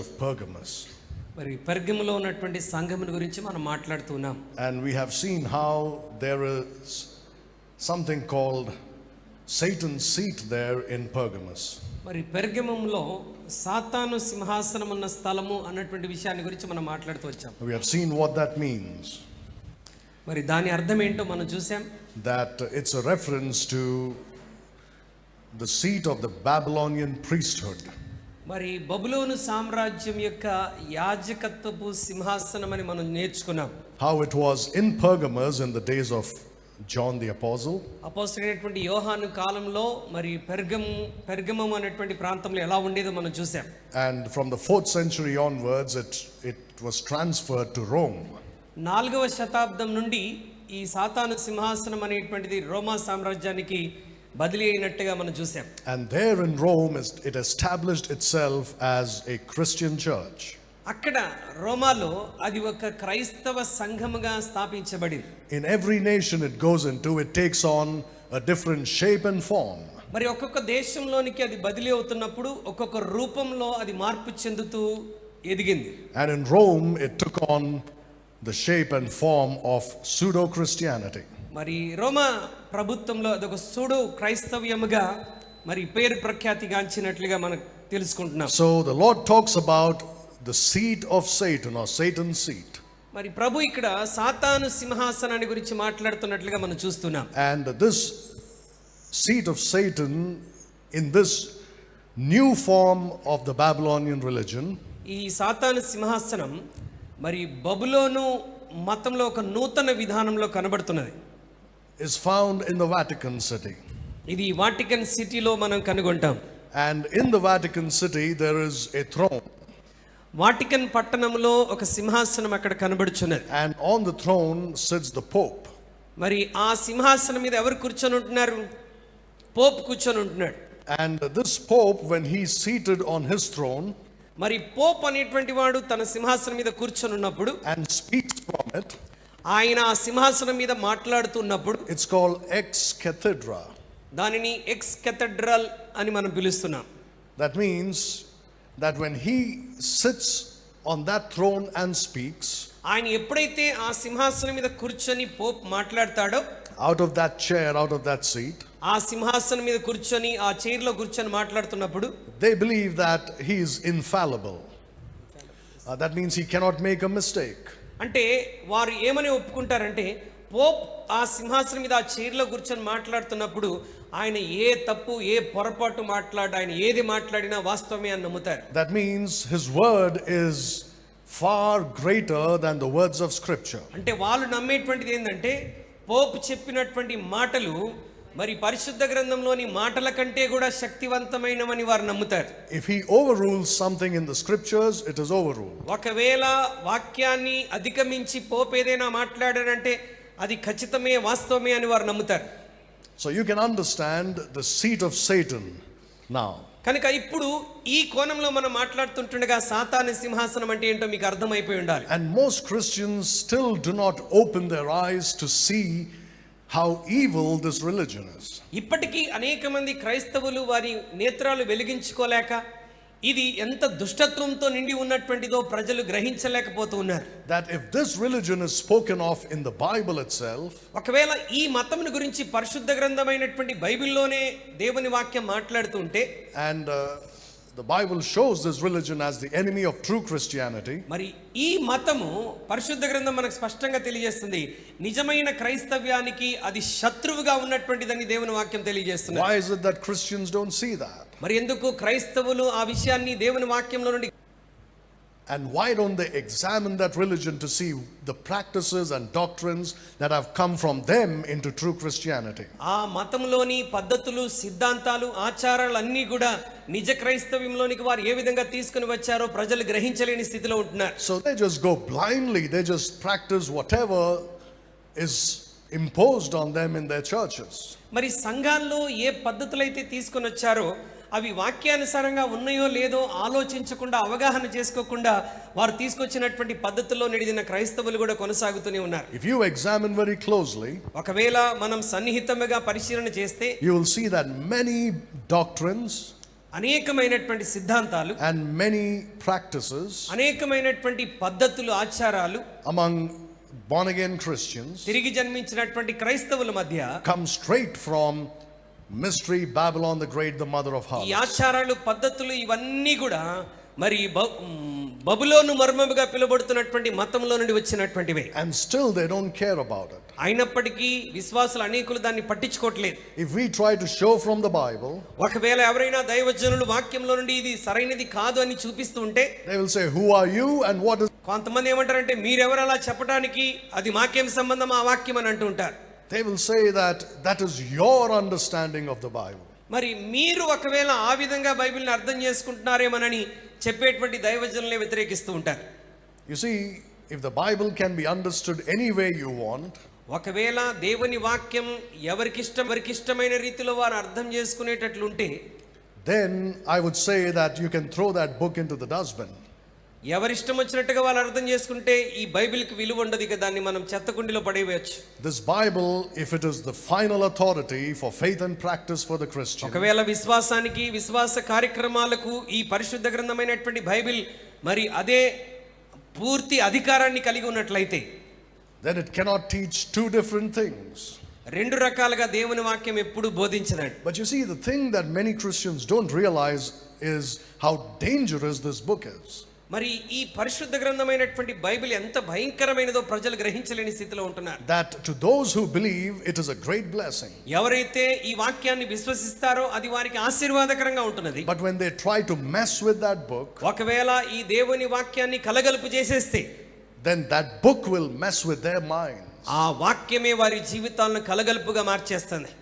of Pergamos. మరి పెర్గములో ఉన్నటువంటి సంఘముని గురించి మనం మాట్లాడుతున్నాం. And we have seen how there is something called Satan's seat there in Pergamos. మరి పెర్గములో సాతాను సింహాసనం ఉన్న స్థలము అన్నటువంటి విషయాన్ని గురించి మనం మాట్లాడుతూ వచ్చాం. We have seen what that means. మరి దాని అర్థం ఏంటో మనం చూసాం. That it's a reference to the seat of the Babylonian priesthood. మరి బబులోను సామ్రాజ్యం యొక్క యాజకత్వపు సింహాసనం అని మనం నేర్చుకున్నాం. How it was in Pergamos in the days of John the Apostle. అపోస్తలుడైనటువంటి యోహాను కాలంలో మరి పెర్గమం అనేటువంటి ప్రాంతంలో ఎలా ఉండేదో మనం చూసాం. And from the 4th century onwards it was transferred to Rome. 4వ శతాబ్దం నుండి ఈ సాతాను సింహాసనం అనేటువంటిది రోమా సామ్రాజ్యానికి బదిలీ అయినట్టుగా మనం చూసాం. And there in Rome it established itself as a Christian church. అక్కడ రోమాలో అది ఒక క్రైస్తవ సంఘముగా స్థాపించబడింది. In every nation it goes into, it takes on a different shape and form. మరి ఒక్కొక్క దేశంలోనికి అది బదిలీ అవుతున్నప్పుడు ఒక్కొక్క రూపంలో అది మార్పు చెందుతూ ఎదిగింది. And in Rome it took on the shape and form of pseudo Christianity. మరి రోమా ప్రభుత్వంలో అదొక సూడో క్రైస్తవ్యముగా మరి పేరు ప్రఖ్యాతిగాంచినట్లుగా మనం తెలుసుకుంటున్నాం. So the Lord talks about the seat of Satan or Satan's seat. మరి ప్రభు ఇక్కడ సాతాను సింహాసనాన్ని గురించి మాట్లాడుతున్నట్లుగా మనం చూస్తున్నాం. And this seat of Satan in this new form of the Babylonian religion, ఈ సాతాను సింహాసనం మరి బబులోను మతంలో ఒక నూతన విధానంలో కనబడుతున్నది. is found in the Vatican City. ఇది వాటికన్ సిటీలో మనం కనుగొంటాం. And in the Vatican City there is a throne. Vatican పట్టణంలో ఒక సింహాసనం అక్కడ కనబడుచున్నది. And on the throne sits the Pope. మరి ఆ సింహాసనం మీద ఎవరు కూర్చొని ఉంటున్నారు? పోప్ కూర్చొని ఉంటున్నాడు. And this Pope, when he's seated on his throne, మరి పోప్ అనేటువంటి వాడు తన సింహాసనం మీద కూర్చొని ఉన్నప్పుడు and speaks from it, ఆయన ఆ సింహాసనం మీద మాట్లాడుతున్నప్పుడు it's called ex cathedra. దానిని ఎక్స్ కెథడ్రల్ అని మనం పిలుస్తున్నాం. That means that when he sits on that throne and speaks, ఆయన ఎప్పుడైతే ఆ సింహాసనం మీద కూర్చొని Pope మాట్లాడతాడో, out of that chair, out of that seat, ఆ సింహాసనం మీద కూర్చొని ఆ చైర్లో కూర్చొని మాట్లాడుతున్నప్పుడు they believe that he is infallible. That means he cannot make a mistake. అంటే వారు ఏమని ఒప్పుకుంటారంటే పోప్ ఆ సింహాసనం మీద ఆ చైర్లో కూర్చొని మాట్లాడుతున్నప్పుడు ఆయన ఏ తప్పు ఏ పొరపాటు ఆయన ఏది మాట్లాడినా వాస్తవమే అని నమ్ముతారు. That means his word is far greater than the words of scripture. అంటే వాళ్ళు నమ్మేటువంటిది ఏంటంటే పోప్ చెప్పినటువంటి మాటలు మరి పరిశుద్ధ గ్రంథంలోని మాటల కంటే కూడా శక్తివంతమైనవని వారు నమ్ముతారు. If he overrules something in the scriptures, it is overruled. ఒకవేళ వాక్యాన్ని అధిగమించి పోప్ ఏదైనా మాట్లాడారంటే అది ఖచ్చితమే వాస్తవమే అని వారు నమ్ముతారు. So you can understand the seat of Satan now. కనుక ఇప్పుడు ఈ కోణంలో మనం మాట్లాడుతుంటుండగా సాతాను సింహాసనం అంటే ఏంటో మీకు అర్థమైపోయి ఉండాలి. And most Christians still do not open their eyes to see how evil this religion is. ఇప్పటికీ అనేక మంది క్రైస్తవులు వారి నేత్రాలు వెలిగించుకోలేక ఇది ఎంత దుష్టత్వంతో నిండి ఉన్నటువంటిదో ప్రజలు గ్రహించలేకపోతూ ఉన్నారు. That if this religion is spoken of in the Bible itself, ఒకవేళ ఈ మతమును గురించి పరిశుద్ధ గ్రంథమైనటువంటి బైబిల్లోనే దేవుని వాక్యం మాట్లాడుతుంటే, and the Bible shows this religion as the enemy of true Christianity, మరి ఈ మతము పరిశుద్ధ గ్రంథం మనకు స్పష్టంగా తెలియజేస్తుంది నిజమైన క్రైస్తవ్యానికి అది శత్రువుగా ఉన్నటువంటిదని దేవుని వాక్యం తెలియజేస్తుంది. why is it that Christians don't see that? మరి ఎందుకు క్రైస్తవులు ఆ విషయాన్ని దేవుని వాక్యంలో నుండి And why don't they examine that religion to see the practices and doctrines that have come from them into true Christianity? ఆ మతంలోని పద్ధతులు సిద్ధాంతాలు ఆచారాలు అన్నీ కూడా నిజ క్రైస్తవ్యంలోనికి వారు ఏ విధంగా తీసుకుని వచ్చారో ప్రజలు గ్రహించలేని స్థితిలో ఉంటున్నారు. So they just go blindly, they just practice whatever is imposed on them in their churches. మరి సంఘాల్లో ఏ పద్ధతులైతే తీసుకొని వచ్చారో అవి వాక్యానుసారంగా ఉన్నాయో లేదో ఆలోచించకుండా అవగాహన చేసుకోకుండా వారు తీసుకొచ్చినటువంటి పద్ధతుల్లో నడిచిన క్రైస్తవులు కూడా కొనసాగుతూనే ఉన్నారు. If you examine very closely, ఒకవేళ మనం సన్నిహితంగా పరిశీలన చేస్తే you will see that many doctrines అనేకమైనటువంటి సిద్ధాంతాలు, and many practices అనేకమైనటువంటి పద్ధతులు, ఆచారాలు among born again Christians తిరిగి జన్మించినటువంటి క్రైస్తవుల మధ్య come straight from Mystery Babylon the Great, the mother of ఈ harlots. ఆచారాలు, పద్ధతులు ఇవన్నీ కూడా మరి బబులోను మర్మముగా పిలువబడుతున్నటువంటి మతంలో నుండి వచ్చినటువంటివే. And still they don't care about it. అయినప్పటికీ విశ్వాసులు అనేకులు దాన్ని పట్టించుకోవట్లేదు. If we try to show from the Bible, ఒకవేళ ఎవరైనా దైవజనులు వాక్యంలో నుండి ఇది సరైనది కాదు అని చూపిస్తూ ఉంటే they will say, who are you and what is... కొంతమంది ఏమంటారంటే మీరెవరు అలా చెప్పడానికి, అది మాకేం సంబంధం ఆ వాక్యం అని అంటూ ఉంటారు. They will say that that is your understanding of the Bible. మరి మీరు ఒకవేళ ఆ విధంగా బైబిల్ని అర్థం చేసుకుంటున్నారేమోనని చెప్పేటువంటి దైవజనులే వ్యతిరేకిస్తూ ఉంటారు. You see, if the Bible can be understood any way you want, ఒకవేళ దేవుని వాక్యం ఎవరికిష్టమైన రీతిలో వారు అర్థం చేసుకునేటట్లుంటే, then I would say that you can throw that book into the dustbin. ఎవరిష్టం వచ్చినట్టుగా వాళ్ళు అర్థం చేసుకుంటే ఈ బైబిల్కి విలువ ఉండదు, ఇక దాన్ని మనం చెత్తకుండిలో పడేయవచ్చు. This Bible, if it is the final authority for faith and practice for the Christian, ఒకవేళ విశ్వాసానికి, విశ్వాస కార్యక్రమాలకు ఈ పరిశుద్ధ గ్రంథమైనటువంటి బైబిల్ మరి అదే పూర్తి అధికారాన్ని కలిగి ఉన్నట్లయితే, then it cannot teach two different things. రెండు రకాలుగా దేవుని వాక్యం ఎప్పుడు బోధించదండి. But you see, the thing that many Christians don't realize is how dangerous this book is. మరి ఈ పరిశుద్ధ గ్రంథమైనటువంటి బైబిల్ ఎంత భయంకరమైనదో ప్రజలు గ్రహించలేని స్థితిలో ఉంటున్నారు. That to those who believe, it is a great blessing. ఎవరైతే ఈ వాక్యాన్ని విశ్వసిస్తారో అది వారికి ఆశీర్వాదకరంగా ఉంటున్నది. But when they try to mess with that book, ఒకవేళ ఈ దేవుని వాక్యాన్ని కలగలుపు చేసేస్తే, then that book will mess with their minds. ఆ వాక్యమే వారి జీవితాలను కలగలుపుగా మార్చేస్తుంది.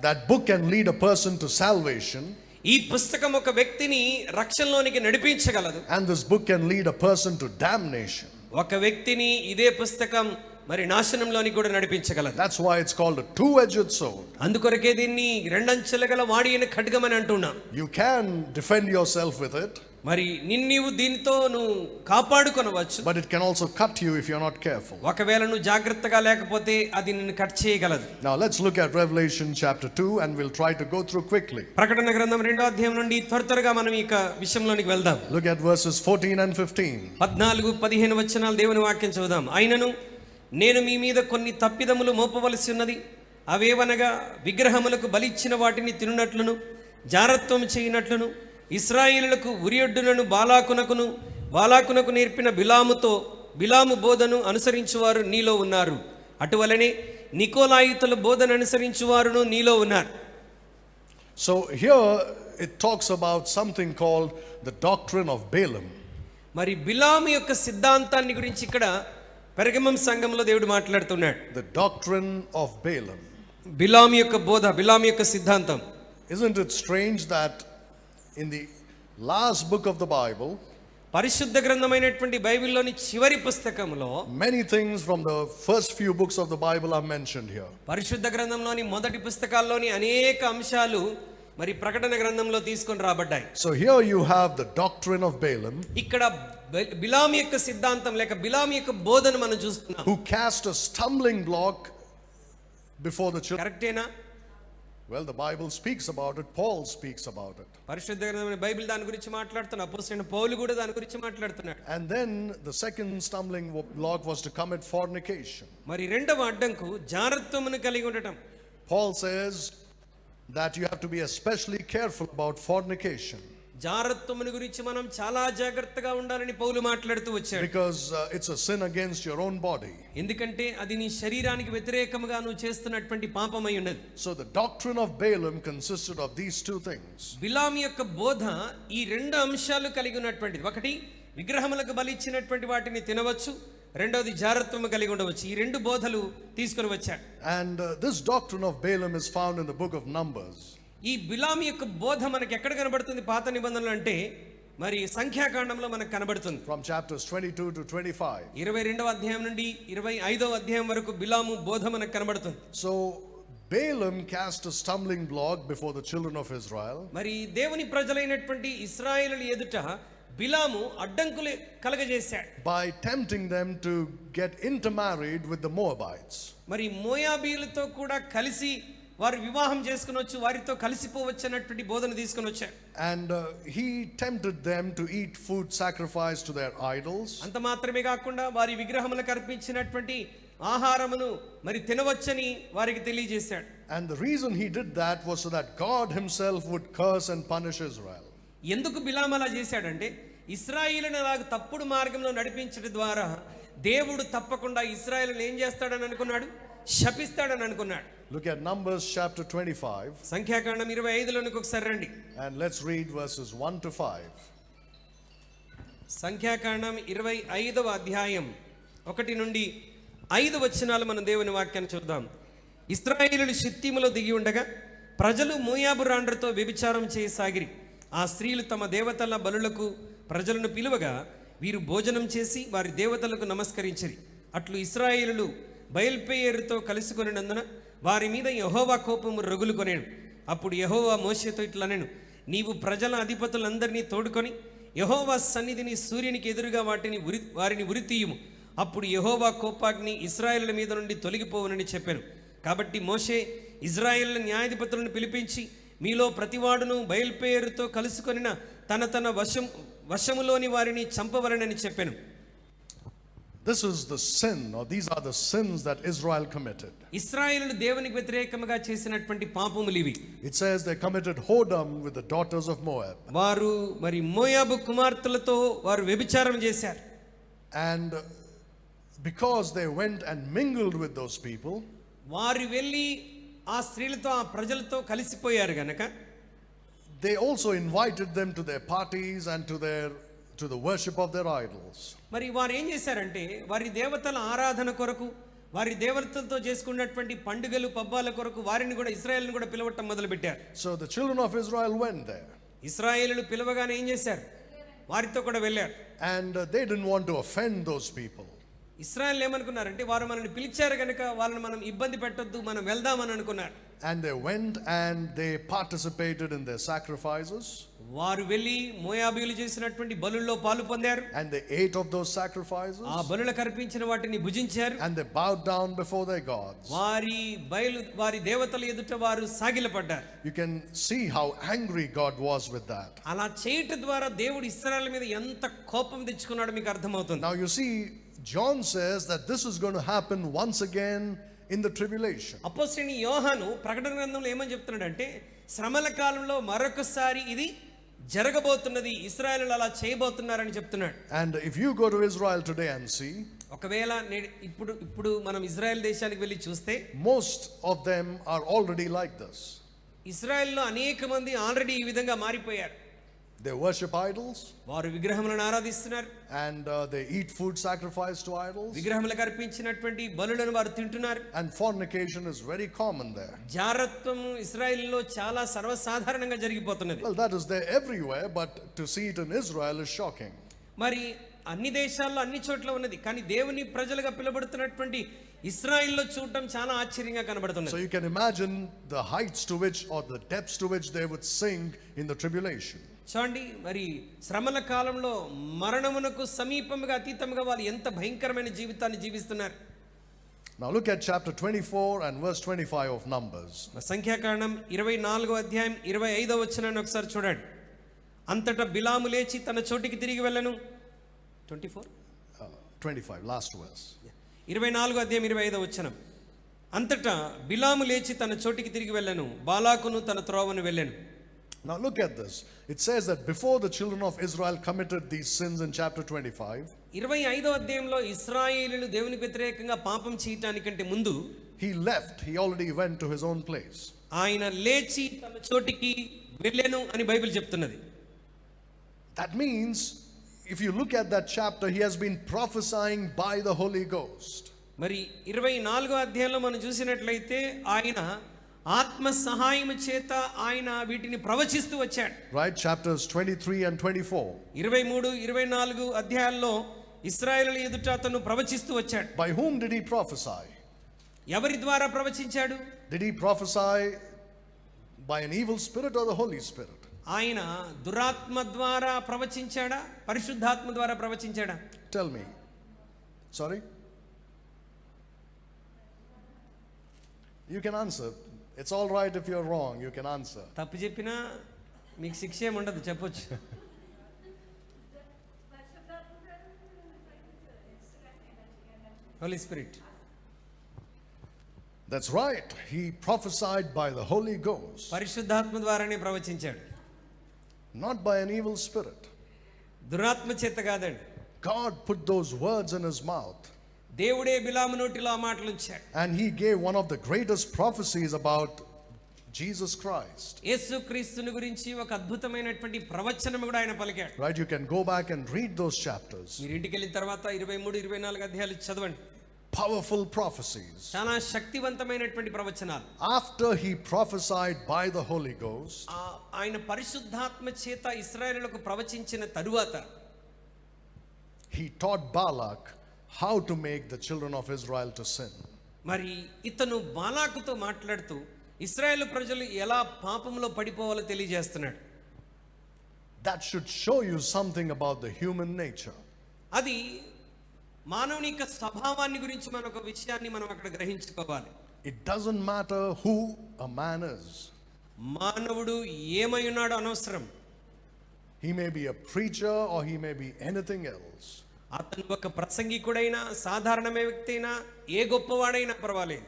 That book can lead a person to salvation. ఈ పుస్తకం ఒక వ్యక్తిని రక్షణలోనికి నడిపించగలదు. And this book can lead a person to damnation. ఒక వ్యక్తిని ఇదే పుస్తకం మరి నాశనంలోనికి కూడా నడిపించగలదు. That's why it's called a two-edged sword. అందుకొరకే దీన్ని రెండంచెల గల వాడి అయిన ఖడ్గం అని అంటున్నాం. You can defend yourself with it, మరి నీవు దీనితో నువ్వు కాపాడుకొనవచ్చు. but it can also cut you if you're not careful. ఒకవేళ నువ్వు జాగ్రత్తగా లేకపోతే అది నిన్ను కట్ చేయగలదు. Now let's look at Revelation chapter 2 and we'll try to go through quickly. ప్రకటన గ్రంథం 2వ అధ్యాయం నుండి త్వరగా మనం ఈ విషయంలోనికి వెళ్దాం. Look at verses 14 and 15. 14-15 వచనాలు దేవుని వాక్యం చదువుదాం. అయినను నేను మీ మీద కొన్ని తప్పిదములు మోపవలసి ఉన్నది. అవేవనగా విగ్రహములకు బలిచ్చిన వాటిని తినునట్లును, జారత్వం చేయనట్లును, ఇశ్రాయేలులకు ఉరియొడ్డునను బాలాకునకు నేర్పిన బిలాము బోధను అనుసరించువారు నీలో ఉన్నారు. అటువలనే నికోలాయితుల బోధన అనుసరించువారును నీలో ఉన్నారు. So here it talks about something called the doctrine of Balaam. మరి బిలాము యొక్క సిద్ధాంతాన్ని గురించి ఇక్కడ పెరగమం సంఘంలో దేవుడు మాట్లాడుతున్నాడు. The doctrine of Balaam. బిలాము యొక్క బోధ, బిలాము యొక్క సిద్ధాంతం. Isn't it strange that in the last book of the Bible, పరిశుద్ధ గ్రంథమైనటువంటి బైబిల్లోని చివరి పుస్తకంలో many things from the first few books of the Bible are mentioned here. పరిశుద్ధ గ్రంథంలోని మొదటి పుస్తకాల్లోని అనేక అంశాలు మరి ప్రకటన గ్రంథంలో తీసుకొని రాబడ్డాయి. So here you have the doctrine of Balaam, ఇక్కడ బిలాము యొక్క సిద్ధాంతం లేక బిలాము యొక్క బోధన మనం చూస్తున్నాం. who cast a stumbling block before the children. కరెక్టేనా? Well, the Bible speaks about it. Paul speaks about it. పరిశుద్ధ గ్రంథమైన బైబిల్ దాని గురించి మాట్లాడుతున్నా. అపోస్తలుడైన పౌలు కూడా దాని గురించి మాట్లాడుతున్నాడు. And then the second stumbling block was to commit fornication. మరి రెండవ అడ్డంకు జారత్వమును కలిగి ఉండటం. Paul says that you have to be especially careful about fornication. జారత్వమును గురించి మనం చాలా జాగ్రత్తగా ఉండాలని పౌలు మాట్లాడుతూ వచ్చాడు. Because it's a sin against your own body. ఎందుకంటే అది నీ శరీరానికి వ్యతిరేకంగా నువ్వు చేస్తున్నటువంటి పాపమై ఉన్నది. So the doctrine of Balaam consisted of these two things. బిలాము యొక్క బోధ ఈ రెండు అంశాలు కలిగి ఉన్నటువంటిది. ఒకటి, విగ్రహములకు బలి ఇచ్చినటువంటి వాటిని తినవచ్చు. రెండవది, జారత్వము కలిగి ఉండవచ్చు. ఈ రెండు బోధలు తీసుకొని వచ్చాడు. And this doctrine of Balaam is found in the book of Numbers. ఈ బిలాము యొక్క బోధ మనకి ఎక్కడ కనబడుతుంది పాత నిబంధనలు అంటే? మరి సంఖ్యాకాండంలో మనకు కనబడుతుంది. From chapters 22 to 25. 22వ అధ్యాయం నుండి 25వ అధ్యాయం వరకు బిలాము బోధ మనకు కనబడుతుంది. So Balaam cast a stumbling block before the children of Israel. మరి దేవుని ప్రజలైనటువంటి ఇశ్రాయేలుల ఎదుట బిలాము అడ్డంకులు కలగజేశాడు. By tempting them to get intermarried with the Moabites. మరి మోయాబీలతో కూడా కలిసి వారు వివాహం చేసుకునొచ్చు, వారితో కలిసిపోవచ్చు అన్నటువంటి బోధన తీసుకొని వచ్చారు. And he tempted them to eat food sacrificed to their idols. అంత మాత్రమే కాకుండా వారి విగ్రహములకు అర్పించినటువంటి ఆహారమును మరి తినవచ్చని వారికి తెలియజేశాడు. And the reason he did that was so that God himself would curse and punish Israel. ఎందుకు బిలాము అలా చేశాడంటే ఇశ్రాయేలును అలాగ తప్పుడు మార్గంలో నడిపించడం ద్వారా దేవుడు తప్పకుండా ఇశ్రాయేలును ఏం చేస్తాడని అనుకున్నాడు? శపిస్తాడని అనుకున్నాడు. Look at Numbers chapter 25. సంఖ్యాకాండం 25లోనికి ఒకసారి రండి. And let's read verses 1 to 5. సంఖ్యాకాండం 25వ అధ్యాయం 1 నుండి 5 వచనాలు మనం దేవుని వాక్యాన్ని చూద్దాం. ఇశ్రాయేలులు షిత్తీములో దిగి ఉండగా ప్రజలు మోయాబు రాండ్రతో వ్యభిచారం చేయసాగిరి. ఆ స్త్రీలు తమ దేవతల బలులకు ప్రజలను పిలువగా వీరు భోజనం చేసి వారి దేవతలకు నమస్కరించిరి. అట్లు ఇశ్రాయేలులు బయల్పెయేరుతో కలుసుకొనినందున వారి మీద యెహోవా కోపము రగులుకొనేను. అప్పుడు యెహోవా మోషేతో ఇట్లనెను, నీవు ప్రజల అధిపతులందరినీ తోడుకొని యెహోవా సన్నిధిని సూర్యునికి ఎదురుగా వారిని ఉరితీయుము. అప్పుడు యెహోవా కోపాగ్ని ఇశ్రాయేలుల మీద నుండి తొలగిపోవునని చెప్పాను. కాబట్టి మోషే ఇశ్రాయేలుల న్యాయాధిపతులను పిలిపించి మీలో ప్రతివాడును బయల్పెయేరుతో కలుసుకొనిన తన వశములోని వారిని చంపవలనని చెప్పాను. This is the sin, or these are the sins that Israel committed. ఇశ్రాయేలులు దేవునికి వ్యతిరేకంగా చేసినటువంటి పాపములు ఇవి. It says they committed whoredom with the daughters of Moab. వారు మరి మోయాబు కుమార్తెలతో వారు వ్యభిచారం చేశారు. And because they went and mingled with those people, వారు వెళ్ళి ఆ స్త్రీలతో ఆ ప్రజలతో కలిసిపోయారు గనక they also invited them to their parties and to the worship of their idols. మరి వారు ఏం చేశారంటే వారి దేవతల ఆరాధన కొరకు, వారి దేవతలతో చేసుకున్నటువంటి పండుగలు పబ్బాల కొరకు వారిని కూడా ఇశ్రాయేలును కూడా పిలవటం మొదలుపెట్టారు. So the children of Israel went there. ఇశ్రాయేలులు పిలవగానే ఏం చేశారు? వారితో కూడా వెళ్ళారు. And they didn't want to offend those people. ఇశ్రాయేలు ఏమనుకున్నారంటే వారు మనల్ని పిలిచారు కనుక వాళ్ళని మనం ఇబ్బంది పెట్టొద్దు, మనం వెళ్దామని అనుకున్నారు. And they went and they participated in their sacrifices. వారు వెళ్ళి మోయాబీయులు చేసినటువంటి బలుల్లో పాలు పొందారు. And they ate of those sacrifices. ఆ బలులకు అర్పించిన వాటిని భుజించారు. And they bowed down before their gods. వారి దేవతల ఎదుట వారు సాగిలపడ్డారు. You can see how angry God was with that. అలా చేయటం ద్వారా దేవుడు ఇశ్రాయేలు మీద ఎంత కోపం తెచ్చుకున్నాడో మీకు అర్థమవుతుంది. Now you see, John says that this is going to happen once again in the tribulation. అపోస్తలుడైన యోహాను ప్రకటన గ్రంథంలో ఏమని చెప్తున్నాడంటే శ్రమల కాలంలో మరొకసారి ఇది జరగబోతున్నది, ఇశ్రాయేలులు అలా చేయబోతున్నారని చెప్తున్నాడు. And if you go to Israel today and see, ఒకవేళ ఇప్పుడు మనం ఇజ్రాయెల్ దేశానికి వెళ్ళి చూస్తే most of them are already like this. ఇశ్రాయేల్లో అనేక మంది ఆల్రెడీ ఈ విధంగా మారిపోయారు. They worship idols. వారు విగ్రహములను ఆరాధిస్తున్నారు. And they eat food sacrificed to idols. విగ్రహములకు అర్పించినటువంటి బలులను వారు తింటున్నారు. And fornication is very common there. జారత్వం ఇశ్రాయేలులో చాలా సర్వసాధారణంగా జరిగిపోతున్నది. Well, that is there everywhere, but to see it in Israel is shocking. మరి అన్ని దేశాల్లో అన్ని చోట్ల ఉన్నది, కానీ దేవుని ప్రజలుగా పిలువబడుతున్నటువంటి ఇశ్రాయేల్లో చూడటం చాలా ఆశ్చర్యంగా కనబడుతున్నది. So you can imagine the heights to which, or the depths to which they would sink in the tribulation. చూడండి, మరి శ్రమల కాలంలో మరణమునకు సమీపముగా అతీతముగా వాళ్ళు ఎంత భయంకరమైన జీవితాన్ని జీవిస్తున్నారు. Now look at chapter 24 and verse 25 of Numbers. సంఖ్యాకాండం 24వ అధ్యాయం 25వ వచనాన్ని ఒకసారి చూడండి. అంతటా బిలాము లేచి తన చోటికి తిరిగి వెళ్ళను. 25, last verse. 24వ అధ్యాయం 25వ వచనం. అంతటా బిలాము లేచి తన చోటికి తిరిగి వెళ్ళను, బాలాకును తన త్రోవను వెళ్ళెను. Now look at this. It says that before the children of Israel committed these sins in chapter 25, 25వ అధ్యాయంలో ఇశ్రాయేలీయులు దేవునికి వ్యతిరేకంగా పాపం చేయటానికంటే ముందు he left. He already went to his own place. ఆయన లేచి తన చోటికి వెళ్ళెను అని బైబిల్ చెప్తున్నది. That means if you look at that chapter, he has been prophesying by the Holy Ghost. మరి 24వ అధ్యాయంలో మనం చూసినట్లయితే ఆయన ఆత్మ సహాయము చేత ఆయన వీటిని ప్రవచిస్తూ వచ్చాడు. Right, chapters 23 and 24. 23, 24 అధ్యాయాల్లో ఇశ్రాయేలుల ఎదుట అతను ప్రవచిస్తూ వచ్చాడు. By whom did he prophesy? ఎవరి ద్వారా ప్రవచించాడు? Did he prophesy by an evil spirit or the Holy Spirit? ఆయన దురాత్మ ద్వారా ప్రవచించాడా, పరిశుద్ధాత్మ ద్వారా ప్రవచించాడా? Tell me. Sorry? You can answer. It's all right if you're wrong, you can answer. తప్పు చెప్పినా మీకు శిక్ష ఏమి ఉండదు, చెప్పొచ్చు. Holy spirit. That's right. He prophesied by the Holy Ghost, పరిశుద్ధాత్మ ద్వారానే ప్రవచించాడు, not by an evil spirit. దురాత్మ చేత కాదండి. God put those words in his mouth, దేవుడే బిలాము నోటిలో ఆ మాటలు ఉంచాడు. and he gave one of the greatest prophecies about Jesus Christ. యేసుక్రీస్తుని గురించి ఒక అద్భుతమైనటువంటి ప్రవచనం కూడా ఆయన పలికాడు. Right, you can go back and read those chapters. మీరు ఇంటికి వెళ్ళిన తర్వాత 23, 24 అధ్యాయాలు చదవండి. Powerful prophecies. చాలా శక్తివంతమైనటువంటి ప్రవచనాలు. After he prophesied by the Holy Ghost, ఆయన పరిశుద్ధాత్మ చేత ఇశ్రాయేలులకు ప్రవచించిన తరువాత he taught Balak how to make the children of Israel to sin. మరి ఇతను బాలాకుతో మాట్లాడుతూ ఇశ్రాయేలు ప్రజలు ఎలా పాపంలో పడిపోవాలో తెలియజేస్తున్నాడు. That should show you something about the human nature. అది మానవునిక స్వభావాన్ని గురించి మన ఒక విషయాన్ని మనం అక్కడ గ్రహించుకోవాలి. It doesn't matter who a man is. మానవుడు ఏమై ఉన్నాడో అనవసరం. He may be a preacher or he may be anything else. అతను ఒక ప్రసంగికుడైనా సాధారణ వ్యక్తి అయినా ఏ గొప్పవాడైనా పర్వాలేదు.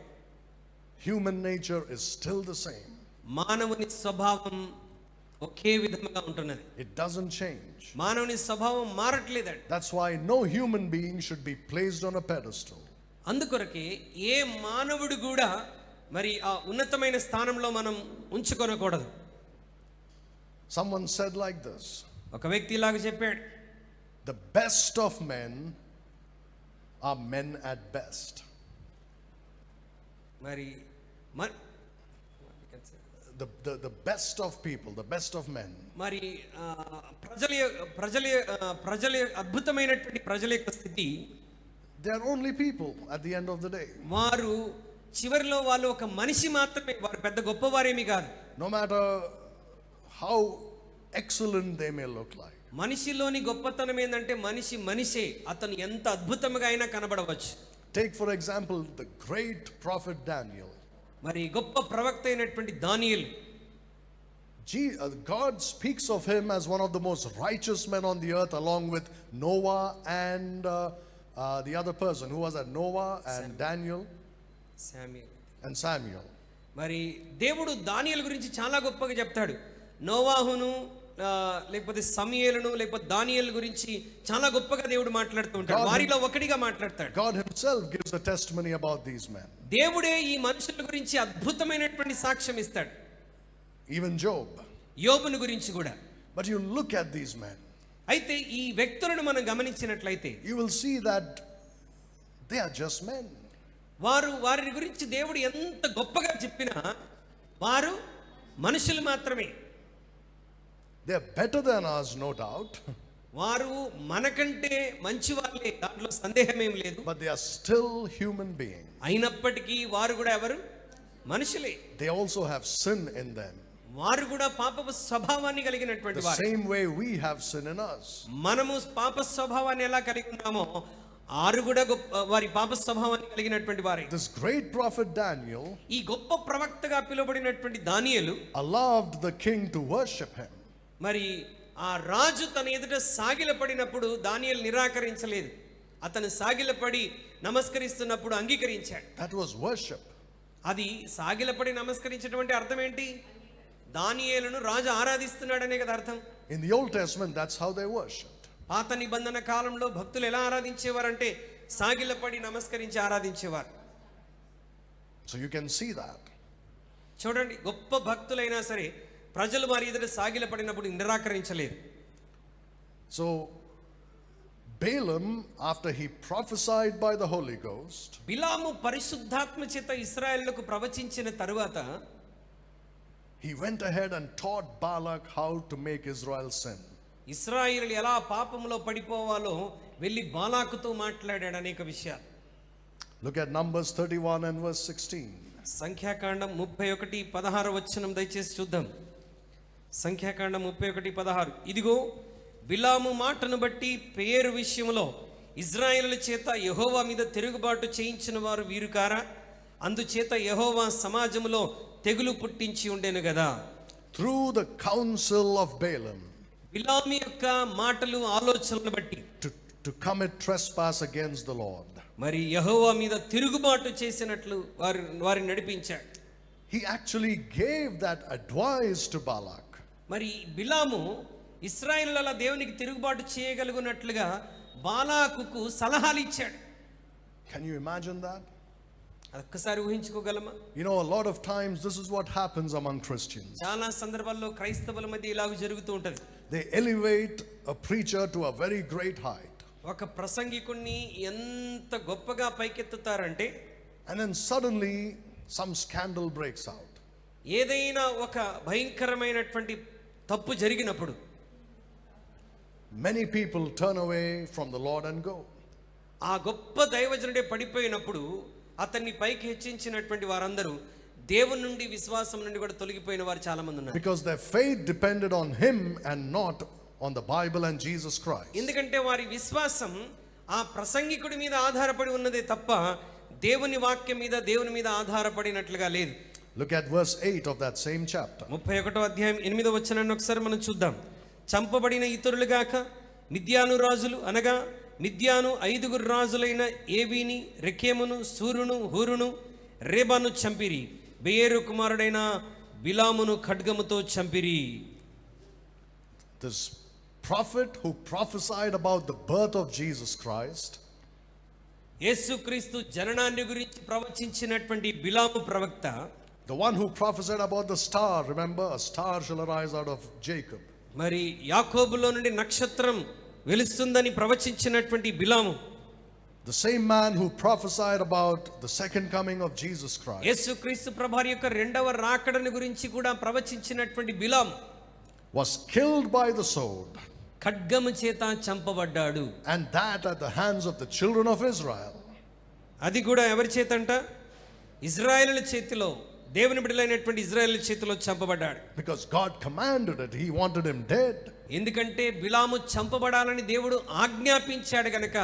Human nature is still the same. మానవుని స్వభావం ఒకే విధంగా ఉంటున్నది. It doesn't change. మానవుని స్వభావం మారట్లేదండి. That's why no human being should be placed on a pedestal. అందుకొరకే ఏ మానవుడు కూడా మరి ఆ ఉన్నతమైన స్థానంలో మనం ఉంచుకొనకూడదు. Someone said like this: ఒక వ్యక్తి ఇలాగ చెప్పాడు, the best of men are men at best. మరి The best of people, the best of men. మరి ప్రజల అద్భుతమైనటువంటి ప్రజల యొక్క స్థితి, They are only people at the end of the day. వారు చివరిలో వాళ్ళు ఒక మనిషి మాత్రమే, వారు పెద్ద గొప్పవారేమీ కాదు. No matter how excellent they may look like. మనిషిలోని గొప్పతనం ఏంటంటే మనిషే, అతను ఎంత అద్భుతంగా అయినా కనబడవచ్చు. Take for example the great prophet Daniel. మరి గొప్ప ప్రవక్త అయినటువంటి దానియేలు, God speaks of him as one of the most righteous men on the earth, along with Noah and the other person. Who was that? Noah and Daniel and Samuel. మరి దేవుడు దానియేలు గురించి చాలా గొప్పగా చెప్తాడు. నోవాహును లేకపోతే సమూయేలును లేకపోతే దానియేలు గురించి చాలా గొప్పగా దేవుడు మాట్లాడుతూ ఉంటాడు. వారిలో ఒకటిగా మాట్లాడతాడు. God himself gives a testimony about these men. దేవుడే ఈ మనుషుల గురించి అద్భుతమైనటువంటి సాక్ష్యం ఇస్తాడు. Even Job. యోబును గురించి కూడా. But you look at these men. అయితే ఈ వ్యక్తులను మనం గమనించినట్లయితే you will see that they are just men. వారి గురించి దేవుడు ఎంత గొప్పగా చెప్పినా వారు మనుషులు మాత్రమే. They are better than us, no doubt. వారు మనకంటే మంచి వాళ్ళే, దాంట్లో సందేహమేం లేదు. But they are still human beings. అయినప్పటికీ వారు కూడా ఎవరు? మనుషులే. They also have sin in them. వారు కూడా పాపపు స్వభావాన్ని కలిగినటువంటి వారు. The same way we have sin in us. మనము పాప స్వభావాన్ని ఎలా కలిగి ఉన్నామో వారు కూడా వారి పాప స్వభావాన్ని కలిగినటువంటి వారే. This great prophet Daniel, ఈ గొప్ప ప్రవక్తగా పిలువబడినటువంటి దానియేలు, allowed the king to worship him. మరి ఆ రాజు తన ఎదుట సాగిలపడినప్పుడు దానియేలు నిరాకరించలేదు. అతను సాగిలపడి నమస్కరిస్తున్నప్పుడు అంగీకరించాడు. That was worship. అది సాగిలపడి నమస్కరించడం అంటే అర్థం ఏంటి? దానియేలును రాజు ఆరాధిస్తున్నాడనే కదా అర్థం. In the Old Testament, that's how they worshipped. పాత నిబంధన కాలంలో భక్తులు ఎలా ఆరాధించేవారంటే సాగిలపడి నమస్కరించి ఆరాధించేవారు. So you can see that. చూడండి, గొప్ప భక్తులైనా సరే ప్రజలు వారి ఎదుట సాగిలపడినప్పుడు నిరాకరించలేదు. So Balaam, after he prophesied by the Holy Ghost, బిలాము పరిశుద్ధాత్మ చేత ఇశ్రాయేలుకు ప్రవచించిన తరువాత he went ahead and taught Balak how to make Israel sin. ఇశ్రాయేలు ఎలా పాపంలో పడిపోవాలో వెళ్ళి బాలాకుతో మాట్లాడాడు అనేక విషయాలు. Look at Numbers 31 and verse 16. సంఖ్యాకాండం 31:16 వచనం దయచేసి చూద్దాం. సంఖ్యాకాండం 31:16. ఇదిగో బిలాము మాటను బట్టి పేరు విషయంలో ఇశ్రాయేలుల చేత యెహోవా మీద తిరుగుబాటు చేయించిన వారు వీరు కారా? అందుచేత యెహోవా సమాజములో తెగులు పుట్టించి ఉండెను గదా. Through the counsel of Balaam, బిలాము యొక్క మాటలు ఆలోచనలను బట్టి to commit trespass against the Lord. మరి యెహోవా మీద తిరుగుబాటు చేసినట్లు వారిని నడిపించాడు. He actually gave that advice to Balak. మరి బిలాము ఇశ్రాయేలుల దేవునికి తిరుగుబాటు చేయగలుగునట్లుగా బాలాకుకు సలహాలు ఇచ్చాడు. Can you imagine that? ఒక్కసారి ఊహించుకోగలమా? You know, a lot of times this is what happens among Christians. చాలా సందర్భాల్లో క్రైస్తవుల మధ్య ఇలాగ జరుగుతూ ఉంటది. They elevate a preacher to a very great height. ఒక ప్రసంగికుణ్ణి ఎంత గొప్పగా పైకెత్తుతారంటే, and then suddenly some scandal breaks out. ఏదైనా ఒక భయంకరమైనటువంటి తప్పు జరిగినప్పుడు many people turn away from the Lord and go. ఆ గొప్ప దైవజనుడే పడిపోయినప్పుడు అతన్ని పైకి హెచ్చించినటువంటి వారందరూ దేవుని నుండి విశ్వాసం నుండి కూడా తొలగిపోయిన వారు చాలా మంది ఉన్నారు. Because their faith depended on him and not on the Bible and Jesus Christ. ఎందుకంటే వారి విశ్వాసం ఆ ప్రసంగికుడి మీద ఆధారపడి ఉన్నదే తప్ప దేవుని వాక్యం మీద దేవుని మీద ఆధారపడినట్లుగా లేదు. Look at verse 8 of that same chapter. 31వ అధ్యాయం 8వ వచనాన్ని ఒకసారి మనం చూద్దాం. చంపబడిన ఇతరులుగాక మిద్యాను రాజులు అనగా మిద్యాను 5 రాజులైన ఏవీని, రెకెమును, సూరును, హూరును, రేబాను చంపిరి. బెయేరు కుమారుడైన బిలామును ఖడ్గముతో చంపిరి. This prophet who prophesied about the birth of Jesus Christ, యేసుక్రీస్తు జననాన్ని గురించి ప్రవచించినటువంటి బిలాము ప్రవక్త, the one who prophesied about the star, remember, a star shall arise out of Jacob. మరి యాకోబులో నుండి నక్షత్రం వెలుస్తుందని ప్రవచించినటువంటి బిలాము, the same man who prophesied about the second coming of Jesus Christ, యేసుక్రీస్తు ప్రభువారి యొక్క రెండవ రాకడను గురించి కూడా ప్రవచించినటువంటి బిలాము was killed by the sword, ఖడ్గము చేత చంపబడ్డాడు. and that at the hands of the children of Israel. అది కూడా ఎవరి చేతంట? ఇజ్రాయేలుల చేతిలో, దేవుని బిడ్డలైనటువంటి ఇజ్రాయేలుల చేతిలో చంపబడ్డాడు. Because God commanded it, he wanted him dead. ఎందుకంటే బిలాము చంపబడాలని దేవుడు ఆజ్ఞాపించాడు గనక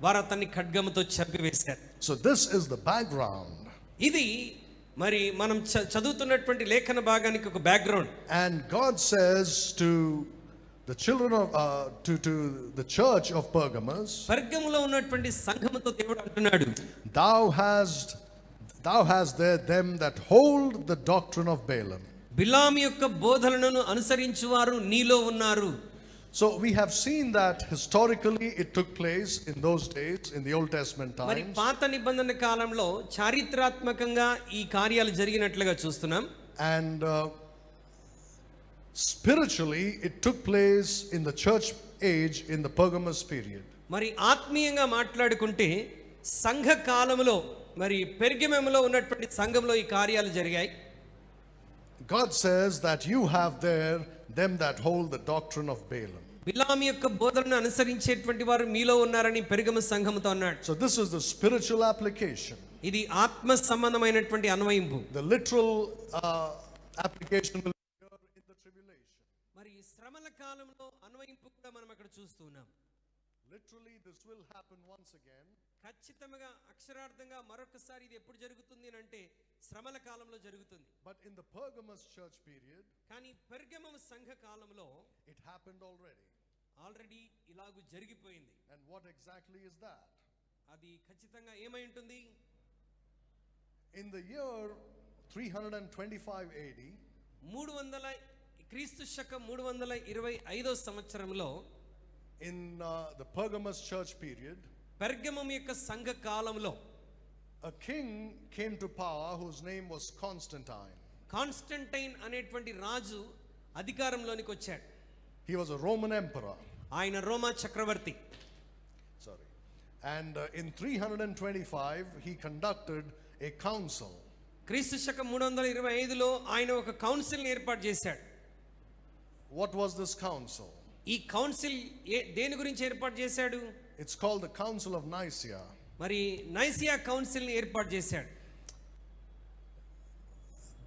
వారు అతన్ని ఖడ్గముతో చంపివేశారు. So this is the background. ఇది మరి మనం చదువుతున్నటువంటి లేఖన భాగానికి ఒక background. And God says to the children of to the church of Pergamos, పెర్గములో ఉన్నటువంటి సంఘముతో దేవుడు అంటున్నాడు, thou hast there them that hold the doctrine of Balaam. బిలాము యొక్క బోధనలను అనుసరించువారు నీలో ఉన్నారు. So we have seen that historically it took place in those days, in the Old Testament మరి times. పాత నిబంధన కాలంలో చారిత్రాత్మకంగా ఈ కార్యాలు జరిగినట్లుగా చూస్తున్నాం. And spiritually it took place in the church age in the Pergamos period. మరి ఆత్మీయంగా మాట్లాడుకుంటే సంఘ కాలంలో, మరి పెర్గములో ఉన్నటువంటి సంఘంలో ఈ కార్యాలు జరిగాయి. God says that you have there them that hold the doctrine of Balaam. బిలాము యొక్క బోధనను అనుసరించేటువంటి వారు మీలో ఉన్నారని పెర్గము సంఘముతో అన్నాడు. So this is the spiritual application. ఇది ఆత్మ సంబంధమైనటువంటి అన్వయింపు. The literal application will be here in the tribulation. మరి శ్రమల కాలంలో అన్వయింపు కూడా మనం అక్కడ చూస్తున్నాం. Literally this will happen once again. ఖచ్చితంగా అక్షరార్థంగా మరొకసారి ఇది ఎప్పుడు జరుగుతుంది అంటే శ్రమల కాలంలో జరుగుతుంది. But in the Pergamos church period, కానీ పెర్గము సంఘ కాలంలో it happened already. ఆల్రెడీ ఇలాగూ జరిగిపోయింది. And what exactly is that? అది ఖచ్చితంగా ఏమై ఉంటుంది? In the year 325 AD, 300 క్రీస్తు శకం 325వ సంవత్సరంలో in the Pergamos church period, Pergamum యొక్క సంఘ కాలంలో a king came to power whose name was Constantine. Constantine అనేటువంటి రాజు అధికారంలోనికి వచ్చాడు. He was a Roman emperor. ఆయన రోమా చక్రవర్తి. Sorry. And in 325 he conducted a council. క్రీస్తు శకం 325లో ఆయన ఒక కౌన్సిల్ ఏర్పాటు చేశాడు. What was this council? ఈ కౌన్సిల్ దేని గురించి ఏర్పాటు చేశాడు? It's called the Council of Nicaea. మరి నైసియా కౌన్సిల్ ని ఏర్పాటు చేశాడు.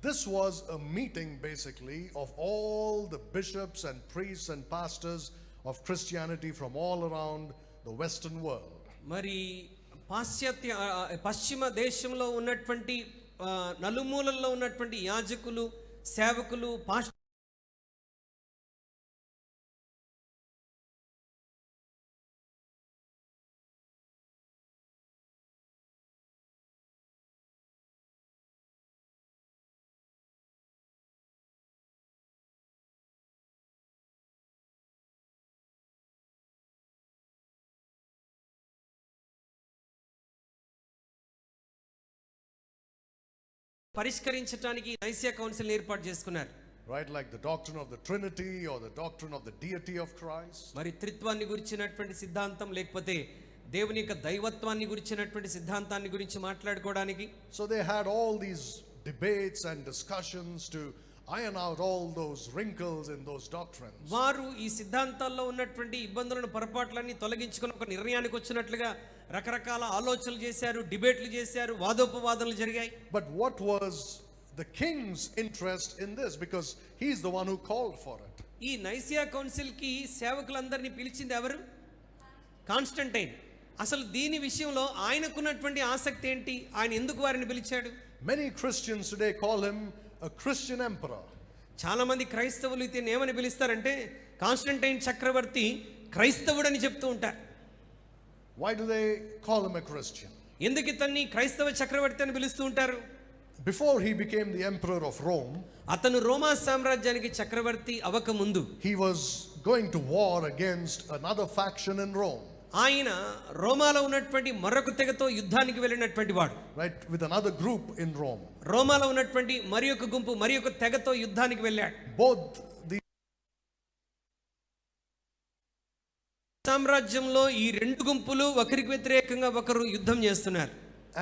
This was a meeting basically of all the bishops and priests and pastors of Christianity from all around the Western world. మరి పశ్చిమ దేశంలో ఉన్నటువంటి నలుమూలల్లో ఉన్నటువంటి యాజకులు, సేవకులు, పాస్టర్లు పరిష్కరించడానికి నైసియా కౌన్సిల్ ఏర్పాటు చేసుకున్నారు. Right, like the doctrine of the Trinity or the doctrine of the deity of Christ. మరి త్రిత్వాన్ని గురించినటువంటి సిద్ధాంతం, లేకపోతే దేవుని యొక్క దైవత్వాన్ని గురించినటువంటి సిద్ధాంతాన్ని గురించి మాట్లాడుకోవడానికి. So they had all these debates and discussions to iron out all those wrinkles in those doctrines. వారు ఈ సిద్ధాంతాల్లో ఉన్నటువంటి ఇబ్బందులను, పొరపాట్లన్నీ తొలగించుకొని ఒక నిర్ణయానికి వచ్చినట్లుగా రకరకాల ఆలోచనలు చేశారు, డిబేట్లు చేశారు, వాదోపవాదనలు జరిగాయి. But what was the king's interest in this? Because he's the one who called for it. ఈ నైసియా కౌన్సిల్ కి సేవకులందరినీ పిలిచింది ఎవరు? కాన్స్టంటైన్. అసలు దీని విషయంలో ఆయనకున్నటువంటి ఆసక్తి ఏంటి? ఆయన ఎందుకు వారిని పిలిచాడు? Many Christians today call him a Christian emperor. చాలా మంది క్రైస్తవులు అయితే ఏమని పిలుస్తారంటే కాన్స్టంటైన్ చక్రవర్తి క్రైస్తవుడని చెప్తూ ఉంటారు. Why do they call him a Christian? ఎందుకు ఇతన్ని క్రైస్తవ చక్రవర్తి అని పిలుస్తూ ఉంటారు? Before he became the emperor of Rome, అతను రోమా సామ్రాజ్యానికి చక్రవర్తి అవక ముందు he was going to war against another faction in Rome. ఆయన రోమాలో ఉన్నటువంటి మరొక తెగతో యుద్ధానికి వెళ్ళినటువంటి వాడు. Right, with another group in Rome. రోమాలో ఉన్నటువంటి మరి ఒక గుంపు, మరి ఒక తెగతో యుద్ధానికి వెళ్ళాడు. Both the సామ్రాజ్యంలో ఈ రెండు గుంపులు ఒకరికి వ్యతిరేకంగా ఒకరు యుద్ధం చేస్తున్నారు.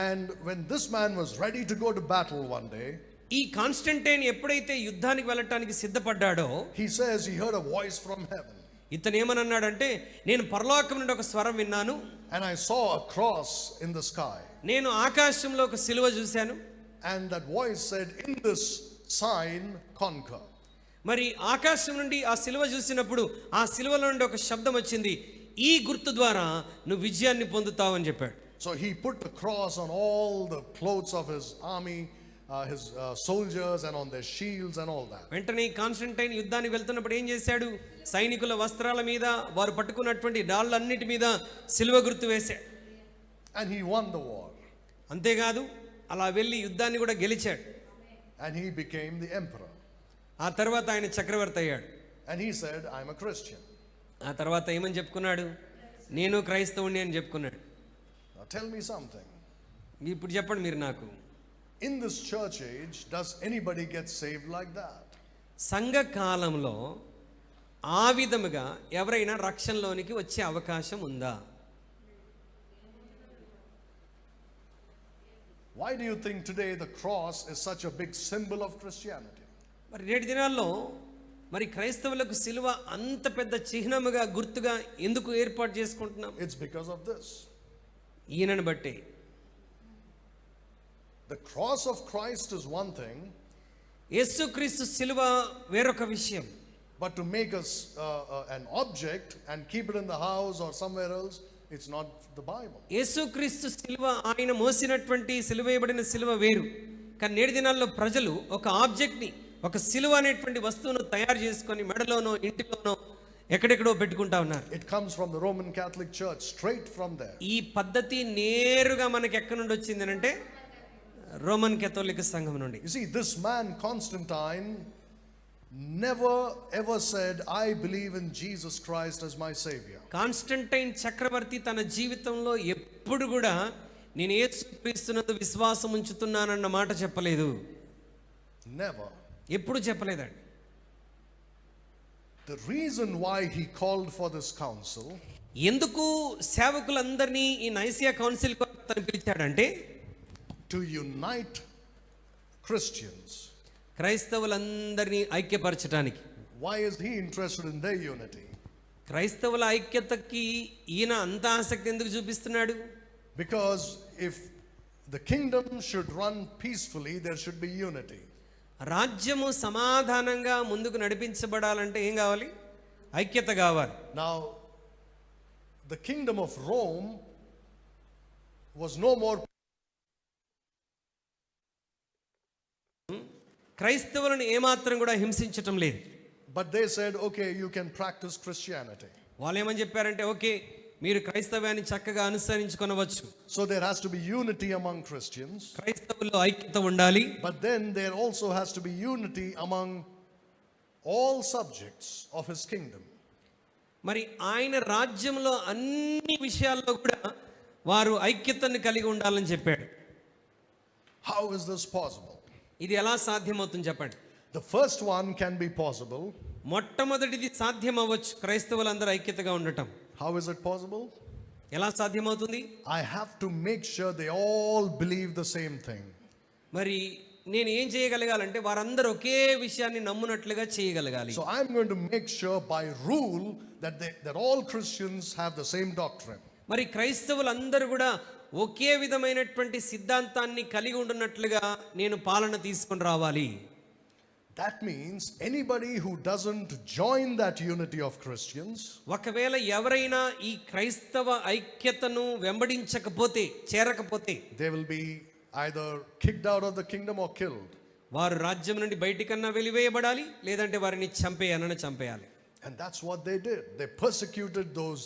And when this man was ready to go to battle one day, ఈ కాన్స్టంటైన్ ఎప్పుడైతే యుద్ధానికి వెళ్ళటానికి సిద్ధపడ్డాడో, he says he heard a voice from heaven. ఇతను ఏమన్నాడంటే, నేను పరలోకం నుండి ఒక స్వరం విన్నాను, and I saw a cross in the sky. నేను ఆకాశంలో ఒక సిలువ చూశాను. And that voice said, in this sign conquer. మరి ఆకాశం నుండి ఆ సిలువ చూసినప్పుడు ఆ సిలువలో నుండి ఒక శబ్దం వచ్చింది, ఈ గుర్తు ద్వారా నువ్వు విజయాన్ని పొందుతావు అని చెప్పాడు. So he put the cross on all the clothes of his army, his soldiers, and on their shields and all that. వెంటనే కాన్స్టంటైన్ యుద్ధానికి వెళ్తున్నప్పుడు ఏం చేశాడు? సైనికుల వస్త్రాల మీద, వారు పట్టుకున్నటువంటి డాళ్ళన్నిటి మీద సిలువ గుర్తు వేశాడు. And he won the war. అంతేకాదు, అలా వెళ్ళి యుద్ధాన్ని కూడా గెలిచాడు. And he became the emperor. ఆ తర్వాత ఆయన చక్రవర్తి అయ్యాడు. And he said, I'm a Christian. ఆ తర్వాత ఏమని చెప్పుకున్నాడు? నేను క్రైస్తవుని అని చెప్పుకున్నాడు. Now tell me something. ఇప్పుడు చెప్పండి మీరు నాకు, in this church age, does anybody get saved like that? సంఘ కాలంలో ఆ విధముగా ఎవరైనా రక్షణలోనికి వచ్చే అవకాశం ఉందా? Why do you think today the cross is such a big symbol of Christianity? మరి నేటి దినాల్లో మరి క్రైస్తవులకు సిలువ అంత పెద్ద చిహ్నముగా, గుర్తుగా ఎందుకు ఏర్పాటు చేసుకుంటున్నాం? It's because of this. ఈయనను బట్టి. The cross of Christ is one thing, యేసుక్రీస్తు సిలువ వేరొక విషయం. but to make us an object and keep it in the house or somewhere else, it's not the Bible. యేసుక్రీస్తు సిలువ, ఆయన మోసినటువంటి సిలువ వేయబడిన సిలువ వేరు. కానీ నేటి దినాల్లో ప్రజలు ఒక ఆబ్జెక్ట్ని, ఒక సిలువ అనేటువంటి వస్తువును తయారు చేసుకొని మెడలోనో ఇంటిలోనో ఎక్కడెక్కడో పెట్టుకుంటా ఉన్నారు. It comes from the Roman Catholic Church, straight from there. ఈ పద్ధతి నేరుగా మనకి ఎక్కడి నుండి వచ్చింది అంటే రోమన్ కేథోలిక్ సంఘం నుండి. You see, this man Constantine never ever said, I believe in Jesus Christ as my savior. Constantine చక్రవర్తి తన జీవితంలో ఎప్పుడు కూడా నేను యేసుక్రీస్తునందు విశ్వాసం ఉంచుతున్నానన్న మాట చెప్పలేదు. Never. ఎప్పుడు చెప్పలేదండి. The reason why he called for this council, ఎందుకు సేవకులందరినీ ఈ నైసియా కౌన్సిల్ తను పిలిచాడంటే, to unite Christians. క్రైస్తవులందరినీ ఐక్యపరచడానికి. Why is he interested in their unity? క్రైస్తవుల ఐక్యతకి ఈయన అంత ఆసక్తి ఎందుకు చూపిస్తున్నాడు? Because if the kingdom should run peacefully, there should be unity. రాజ్యము సమాధానంగా ముందుకు నడిపించబడాలంటే ఏం కావాలి? ఐక్యత కావాలి. Now, the kingdom of Rome was no more క్రైస్తవులను ఏమాత్రం కూడా హింసించటం లేదు. But they said, okay, you can practice Christianity. వాళ్ళు ఏమని చెప్పారంటే, ఓకే మీరు క్రైస్తవ్యాన్ని చక్కగా అనుసరించుకొనవచ్చు. So there has to be unity among Christians. క్రైస్తవుల్లో ఐక్యత ఉండాలి. But then there also has to be unity among all subjects of his kingdom. మరి ఆయన రాజ్యంలో అన్ని విషయాల్లో కూడా వారు ఐక్యతను కలిగి ఉండాలని చెప్పాడు. How is this possible? ఇది ఎలా సాధ్యమవుతుంది చెప్పండి. The first one can be possible. మొట్టమొదటిది సాధ్యం అవ్వచ్చు, క్రైస్తవులందరూ ఐక్యతగా ఉండటం. How is it possible? ఎలా సాధ్యమవుతుంది? I have to make sure they all believe the same thing. మరి నేను ఏం చేయగలగాలంటే వారందరూ ఒకే విషయాన్ని నమ్మునట్లుగా చేయగలగాలి. So I'm going to make sure by rule that all Christians have the same doctrine. మరి క్రైస్తవులందరూ కూడా ఒకే విధమైనటువంటి సిద్ధాంతాన్ని కలిగి ఉంటున్నట్లుగా నేను పాలన తీసుకొని రావాలి. That means anybody who doesn't join that unity of Christians, ఒకవేళ ఎవరైనా ఈ క్రైస్తవ ఐక్యతను వెంబడించకపోతే, చేరకపోతే, they will be either kicked out of the kingdom or killed. వారు రాజ్యం నుండి బయటికన్నా వెలివేయబడాలి, లేదంటే వారిని చంపేయాలి. And that's what they did. They persecuted those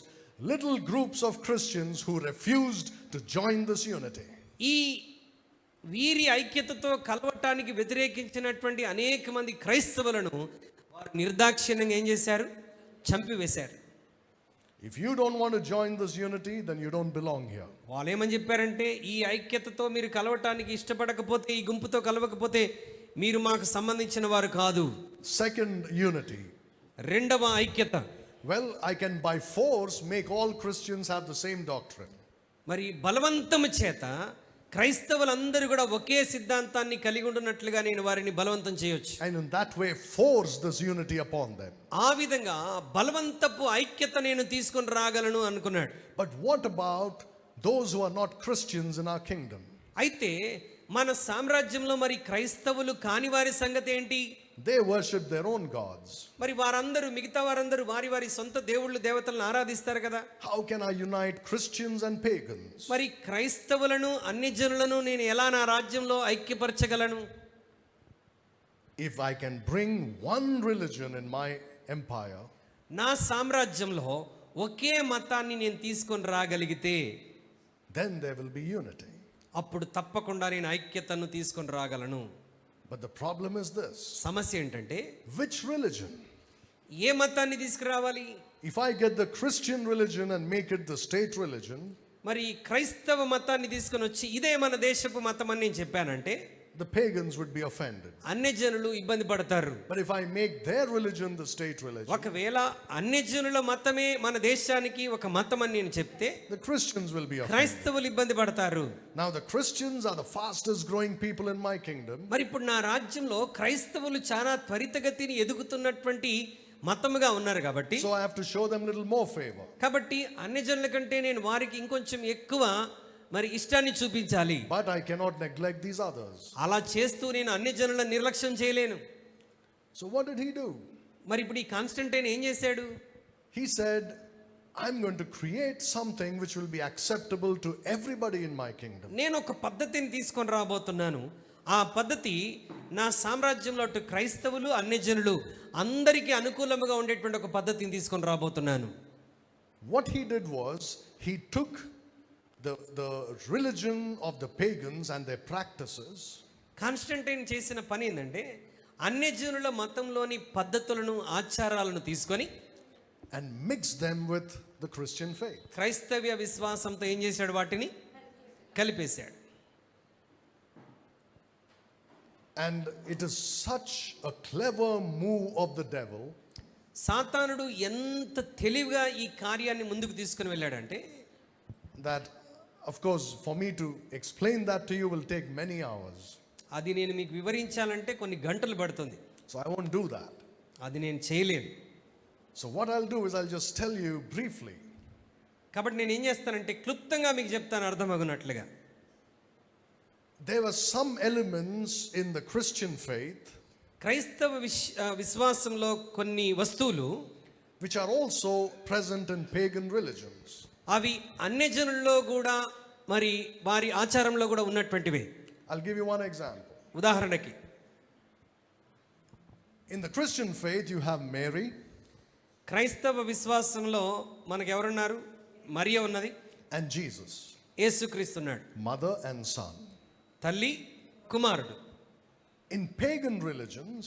little groups of Christians who refused to join this unity. ఈ వీరి ఐక్యతతో కలవటానికి వ్యతిరేకించినటువంటి అనేక మంది క్రైస్తవులను వారు నిర్దాక్షిణ్యంగా ఏం చేశారు? చంపివేశారు. If you don't want to join this unity, then you don't belong here. వాళ్ళు ఏమని చెప్పారంటే, ఈ ఐక్యతతో మీరు కలవటానికి ఇష్టపడకపోతే, ఈ గుంపుతో కలవకపోతే మీరు మాకు సంబంధించిన వారు కాదు. Second unity. రెండవ ఐక్యత, Well, I can by force make all Christians have the same doctrine. మరి బలవంతము చేత క్రైస్తవులందరూ కూడా ఒకే సిద్ధాంతాన్ని కలిగి ఉంటున్నట్లుగా నేను వారిని బలవంతం చేయొచ్చు. And in that way force this unity upon them. ఆ విధంగా బలవంతపు ఐక్యత నేను తీసుకొని రాగలను అనుకున్నాడు. But what about those who are not Christians in our kingdom? అయితే మన సామ్రాజ్యంలో మరి క్రైస్తవులు కాని వారి సంగతి ఏంటి? They worship their own gods. మరి వారందరూ, మిగతా వారందరూ వారి సొంత దేవుళ్ళు దేవతలను ఆరాధిస్తారు కదా. How can I unite Christians and pagans? మరి క్రైస్తవులను అన్యజనులను నేను ఎలా నా రాజ్యంలో ఐక్యపరచగలను? If I can bring one religion in my empire, నా సామ్రాజ్యంలో ఒకే మతాన్ని నేను తీసుకొని రాగలిగితే, then there will be unity. అప్పుడు తప్పకుండా నేను ఐక్యతను తీసుకొని రాగలను. But the problem is this. సమస్య ఏంటంటే, Which religion? ఏ మతాన్ని తీసుకురావాలి? If I get the Christian religion and make it the state religion, మరి క్రైస్తవ మతాన్ని తీసుకొని వచ్చి ఇదే మన దేశపు మతం అని నేను చెప్పానంటే, the pagans would be offended. అన్యజనులు ఇబ్బంది పడతారు. But if I make their religion the state religion, ఒకవేళ అన్యజనుల మతమే మన దేశానికి ఒక మతం అని నేను చెప్తే, the Christians will be offended. క్రైస్తవులు ఇబ్బంది పడతారు. Now the Christians are the fastest growing people in my kingdom. మరి ఇప్పుడు నా రాజ్యంలో క్రైస్తవులు చాలా త్వరితగతిని ఎదుగుతున్నటువంటి మతముగా ఉన్నారు కాబట్టి, So I have to show them little more favor. కాబట్టి అన్యజనుల కంటే నేను వారికి ఇంకొంచెం ఎక్కువ మరి ఇష్టాన్ని చూపించాలి. But I cannot neglect these others. అలా చేస్తూ నేను అన్యజనుల నిర్లక్ష్యం చేయలేను. So what did he do? మరి ఇప్పుడు ఈ కాన్స్టంటైన్ ఏం చేశాడు? He said, I'm going to create something which will be acceptable to everybody in my kingdom. నేను ఒక పద్ధతిని తీసుకొని రాబోతున్నాను. ఆ పద్ధతి నా సామ్రాజ్యంలో అటు క్రైస్తవులు అన్యజనులు అందరికీ అనుకూలంగా ఉండేటువంటి ఒక పద్ధతిని తీసుకొని రాబోతున్నాను. What he did was, he took the religion of the pagans and their practices. Constantine చేసిన పని ఏంటంటే, అన్యజనుల మతంలోని పద్ధతులను, ఆచారాలను తీసుకొని and mix them with the Christian faith. క్రైస్తవ్య విశ్వాసంతో ఏం చేశాడు? వాటిని కలిపేశాడు. And it is such a clever move of the devil. సాతానుడు ఎంత తెలివిగా ఈ కార్యాన్ని ముందుకు తీసుకుని వెళ్ళాడంటే, that of course for me to explain that to you will take many hours. అది నేను మీకు వివరించాలంటే కొన్ని గంటలు పడుతుంది. So I won't do that. అది నేను చేయలేను. So what I'll do is I'll just tell you briefly. కాబట్టి నేను ఏం చేస్తానంటే క్లుప్తంగా మీకు చెప్తాను అర్థమగునట్లుగా. There were some elements in the Christian faith క్రైస్తవ విశ్వాసంలో కొన్ని వస్తువులు which are also present in pagan religions. అవి అన్యజనుల్లో కూడా మరి వారి ఆచారంలో కూడా ఉన్నటువంటివే. I'll give you one example. ఉదాహరణకి, In the Christian faith, you have Mary. క్రైస్తవ విశ్వాసంలో మనకు ఎవరున్నారు? మరియ ఉన్నది. And Jesus. యేసుక్రీస్తు ఉన్నాడు. Mother and son. తల్లి, కుమారుడు. In pagan religions,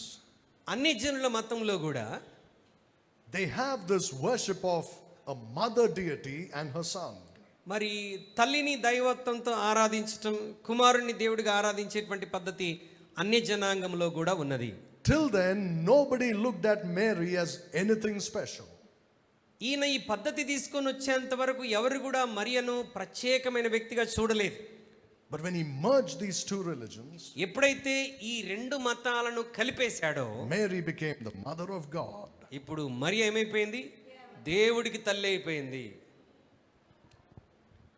అన్ని జనుల మతంలో కూడా they have this worship of a mother deity and her son. మరి తల్లిని దైవత్వంతో ఆరాధించటం, కుమారుణ్ణి దేవుడిగా ఆరాధించేటువంటి పద్ధతి అన్ని జనాంగంలో కూడా ఉన్నది. Till then, nobody looked at Mary as anything special. ఈయన ఈ పద్ధతి తీసుకొని వచ్చేంత వరకు ఎవరు కూడా మరియను ప్రత్యేకమైన వ్యక్తిగా చూడలేదు. But when he merged these two religions, ఎప్పుడైతే ఈ రెండు మతాలను కలిపేశాడో Mary became the mother of God. ఇప్పుడు మరి ఏమైపోయింది? దేవుడికి తల్లి అయిపోయింది.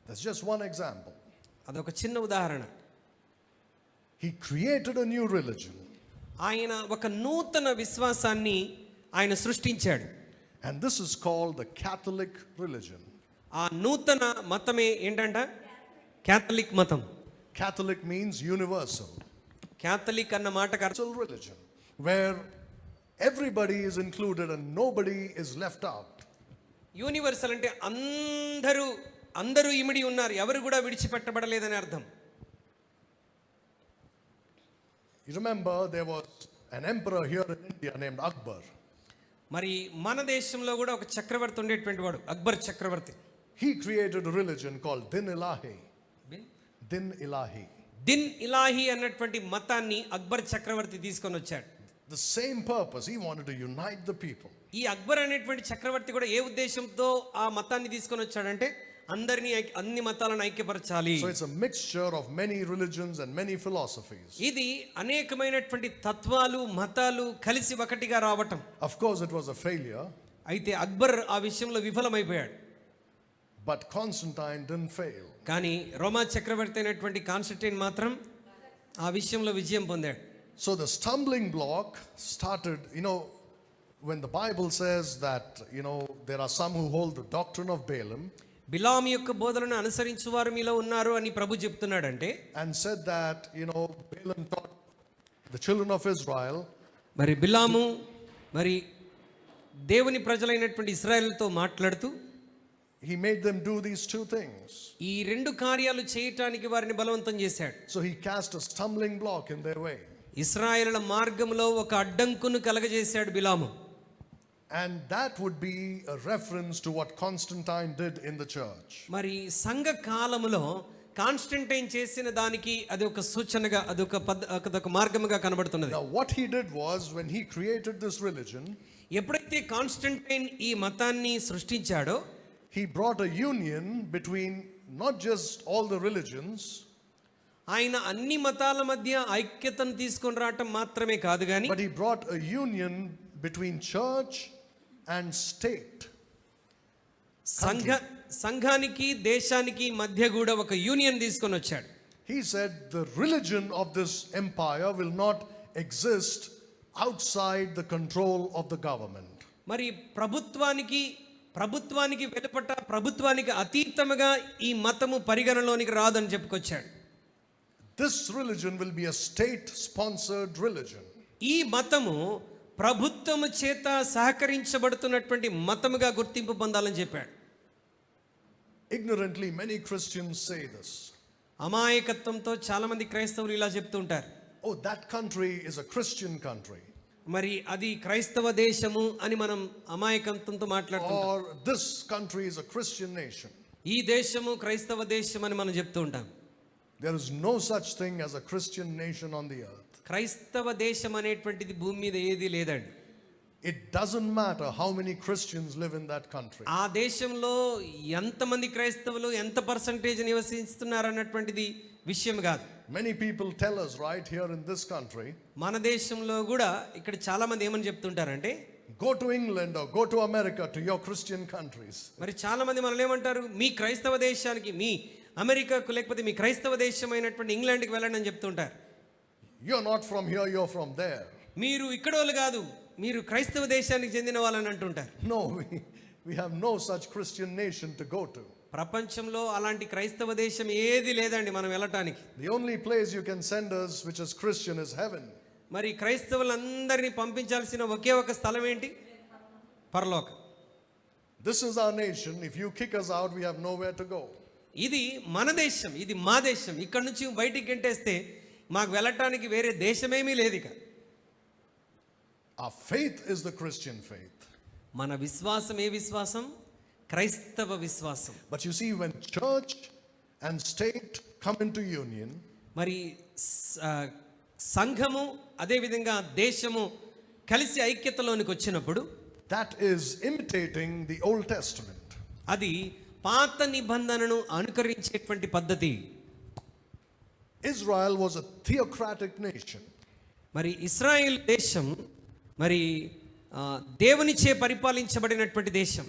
That's just one example. అదొక చిన్న ఉదాహరణ. He created a new religion. ఆయన ఒక నూతన విశ్వాసాన్ని ఆయన సృష్టించాడు. And this is called the Catholic religion. ఆ నూతన మతమే ఏంటంట? క్యాథలిక్ మతం. Catholic means universal. క్యాథలిక్ అన్న మాటకు అర్థం Universal religion, where everybody is included and nobody is left out. Universal అంటే అందరూ ఇమిడి ఉన్నారు, ఎవరు కూడా విడిచిపెట్టబడలేదని అర్థం. You remember there was an emperor here in India named Akbar. మరి మన దేశంలో కూడా ఒక చక్రవర్తి ఉండేటువంటి వాడు, అక్బర్ చక్రవర్తి. He created a religion called Din Ilahi. Din Ilahi. దిన్ ఇలాహి అన్నటువంటి మతాన్ని అక్బర్ చక్రవర్తి తీసుకొని వచ్చాడు. The same purpose, he wanted to unite the people. ఈ అక్బర్ అనేటువంటి చక్రవర్తి కూడా ఏ ఉద్దేశంతో ఆ మతాన్ని తీసుకొని వచ్చాడంటే అన్ని మతాలను ఐక్యపరచాలి. So it's a mixture of many religions and many philosophies. ఇది అనేకమైనటువంటి తత్వాలు, మతాలు కలిసి ఒకటిగా రావటం. Of course it was a failure. అయితే అక్బర్ ఆ విషయంలో విఫలమైపోయాడు. But Constantine didn't fail. కానీ రోమా చక్రవర్తి అయినటువంటి కాన్స్టంటైన్ మాత్రం ఆ విషయంలో విజయం పొందాడు. So the stumbling block started, when the Bible says that, there are some who hold the doctrine of Balaam. బిలాము యొక్క బోధనను అనుసరించు వారు మీలో ఉన్నారు అని ప్రభు చెప్తున్నాడంటే, And said that, Balaam taught the children of Israel. మరి బిలాము మరి దేవుని ప్రజలైనటువంటి ఇశ్రాయేలుతో మాట్లాడుతూ He made them do these two things. ఈ రెండు కార్యాలు చేయటానికి వారిని బలవంతం చేశాడు. So he cast a stumbling block in their way. ఇశ్రాయేలుల మార్గంలో ఒక అడ్డంకును కలగజేశాడు బిలాము. And that would be a reference to what Constantine did in the church. మరి సంఘ కాలములో కాన్స్టంటైన్ చేసిన దానికి అది ఒక సూచనగా, అదొక మార్గముగా కనబడుతున్నది. Now what he did was, when he created this religion, ఎప్పుడైతే కాన్స్టంటైన్ ఈ మతాన్ని సృష్టించాడో, he brought a union between not just all the religions, ఆయన అన్ని మతాల మధ్య ఐక్యతను తీసుకొని రావటం మాత్రమే కాదు కానీ, but he brought a union between church and state. సంఘానికి దేశానికి మధ్య కూడా ఒక యూనియన్ తీసుకొని వచ్చాడు. He said the religion of this empire will not exist outside the control of the government. మరి ప్రభుత్వానికి వెలుపట, ప్రభుత్వానికి అతీతముగా ఈ మతము పరిగణలోనికి రాదని చెప్పుకొచ్చాడు. This religion will be a state sponsored religion. ఈ మతము ప్రభుత్వము చేత సహకరించబడుతున్నటువంటి మతముగా గుర్తింపు పొందాలని చెప్పాడు. Ignorantly many Christians say this. అమాయకత్వంతో చాలా మంది క్రైస్తవులు ఇలా చెప్తూ ఉంటారు, Oh, that country is a Christian country. మరి అది క్రైస్తవ దేశము అని మనం అమాయకత్వంతో మాట్లాడుతుంటాం. Or this country is a Christian nation. ఈ దేశము క్రైస్తవ దేశం అని మనం చెప్తూ ఉంటాం. There is no such thing as a Christian nation on the earth. క్రైస్తవ దేశం అనేటువంటిది భూమి మీద ఏది లేదండి. It doesn't matter how many Christians live in that country. ఆ దేశంలో ఎంతమంది క్రైస్తవులు ఎంత పర్సంటేజ్ నివసిస్తున్నారు అన్నటువంటిది విషయం కాదు. Many people tell us right here in this country, మన దేశంలో కూడా ఇక్కడ చాలా మంది ఏమని చెప్తుంటారంటే, go to England or go to America, to your Christian countries. మరి చాలా మంది మనల్ని ఏమంటారు, మీ క్రైస్తవ దేశానికి, మీ అమెరికాకు లేకపోతే మీ క్రైస్తవ దేశమైనటువంటి ఇంగ్లాండ్కి వెళ్ళండి అని చెప్తుంటారు. You're not from here, you're from there. మీరు ఇక్కడోళ్ళు కాదు, మీరు క్రైస్తవ దేశానికి చెందిన వాళ్ళని అంటుంటారు. No, we have no such Christian nation to go to. ప్రపంచంలో అలాంటి క్రైస్తవ దేశం ఏది లేదండి మనం వెళ్ళటానికి. The only place you can send us which is Christian is heaven. మరి క్రైస్తవులందరినీ పంపించాల్సిన ఒకే ఒక స్థలం ఏంటి? పరలోకం. This is our nation. If you kick us out, we have nowhere to go. ఇది మన దేశం, ఇది మా దేశం. ఇక్కడ నుంచి బయటికి గెంటేస్తే మాకు వెళ్ళటానికి వేరే దేశమేమీ లేదు ఇక. Our faith is the Christian faith. మన విశ్వాసం ఏ విశ్వాసం? క్రైస్తవ విశ్వాసం. But you see, when church and state come into union, మరి సంఘము అదేవిధంగా దేశము కలిసి ఐక్యతలోనికి వచ్చినప్పుడు that is imitating the Old Testament. అది పాత నిబంధనను అనుకరించేటువంటి పద్ధతి. Israel was a theocratic nation. మరి ఇశ్రాయేల్ దేశం మరి దేవునిచే పరిపాలించబడినటువంటి దేశం.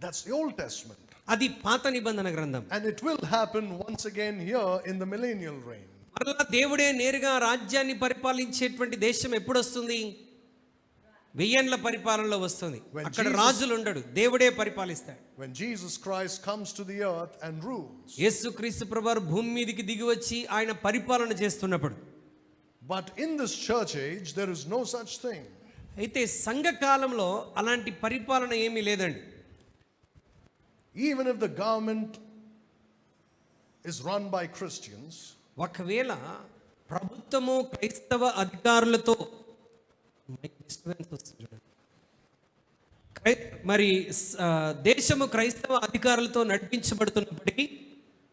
That's the Old Testament. అది పాత నిబంధన గ్రంథం. And it will happen once again here in the millennial reign. మరలా దేవుడే నేరుగా రాజ్యాన్ని పరిపాలించేటువంటి దేశం ఎప్పుడు వస్తుంది? 1000 ఏళ్ల పరిపాలనలో వస్తుంది. అక్కడ రాజులు ఉండడు, దేవుడే పరిపాలిస్తాడు. When Jesus Christ comes to the earth and rules. యేసుక్రీస్తు ప్రభువారు భూమి మీదకి దిగి వచ్చి ఆయన పరిపాలన చేస్తున్నప్పుడు. But in this church age there is no such thing. అయితే సంఘ కాలంలో అలాంటి పరిపాలన ఏమీ లేదండి. Even if the government is run by Christians, ఒకవేళ ప్రభుత్వము క్రైస్తవ అధికారులతో మరి దేశము క్రైస్తవ అధికారులతో నడిపించబడుతున్నప్పటికీ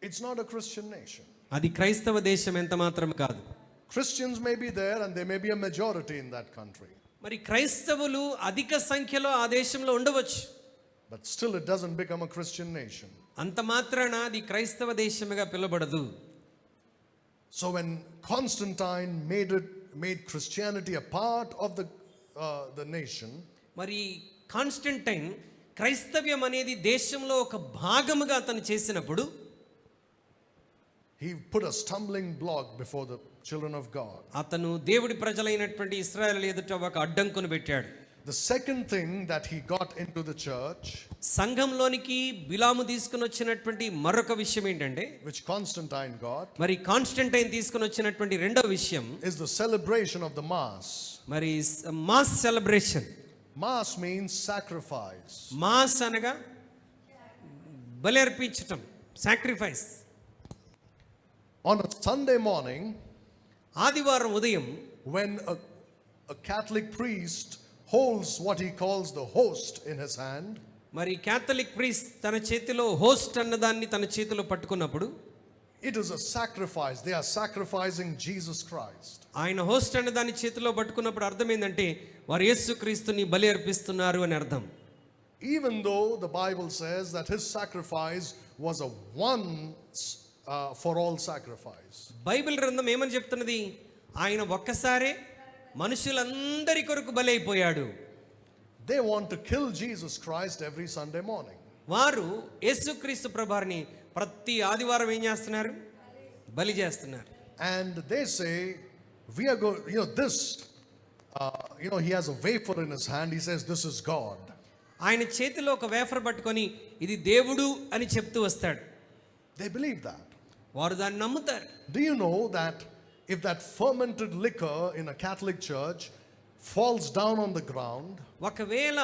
it's not a Christian nation. అది క్రైస్తవ దేశం ఎంత మాత్రం కాదు. Christians may be there and there may be a majority in that country. మరి క్రైస్తవులు అధిక సంఖ్యలో ఆ దేశంలో ఉండవచ్చు. But still it doesn't become a Christian nation. అంత మాత్రాన అది క్రైస్తవ దేశముగా పిలువబడదు. So when Constantine made Christianity a part of the nation, మరి కాన్స్టంటైన్ క్రైస్తవ్యం అనేది దేశంలో ఒక భాగముగా అతను చేసినప్పుడు he put a stumbling block before the children of God. అతను దేవుడి ప్రజలైనటువంటి ఇశ్రాయేలు ఎదుట ఒక అడ్డంకును పెట్టాడు. The second thing that he got into the church, సంఘంలోనికి బిలాము తీసుకుని వచ్చినటువంటి మరొక విషయం ఏంటంటే, which Constantine got, మరి కాన్స్టంటైన్ తీసుకుని వచ్చినటువంటి రెండో విషయం is the celebration of the Mass. మరి mass celebration. Mass means sacrifice. Mass అనగా బలి అర్పించటం, sacrifice. On a Sunday morning, ఆదివారం ఉదయం when a Catholic priest holds what he calls the host in his hand, మరి క్యాథలిక్ ప్రీస్ట్ తన చేతిలో host అన్నదాన్ని తన చేతిలో పట్టుకున్నప్పుడు it is a sacrifice. They are sacrificing Jesus Christ. ఆయన హోస్ట్ అన్నదాన్ని చేతిలో పట్టుకున్నప్పుడు అర్థం ఏంటంటే వారు యేసుక్రీస్తుని బలి అర్పిస్తున్నారు అని అర్థం. Even though the Bible says that his sacrifice was a once for all sacrifice. Bible గ్రంథం ఏమని చెప్తున్నది? ఆయన ఒక్కసారే మనుషులందరి కొరకు బలి అయిపోయాడు. They want to kill Jesus Christ every Sunday morning. వారు యేసుక్రీస్తు ప్రభువారిని ప్రతి ఆదివారం ఏం చేస్తున్నారు? బలి చేస్తున్నారు. And they say, we are going, this, he has a wafer in his hand. He says, this is God. ఆయన చేతిలో ఒక వేఫర్ పట్టుకొని ఇది దేవుడు అని చెప్తూ వస్తాడు. They believe that. వారు దాన్ని నమ్ముతారు. Do you know that if that fermented liquor in a Catholic church falls down on the ground, ఒకవేళ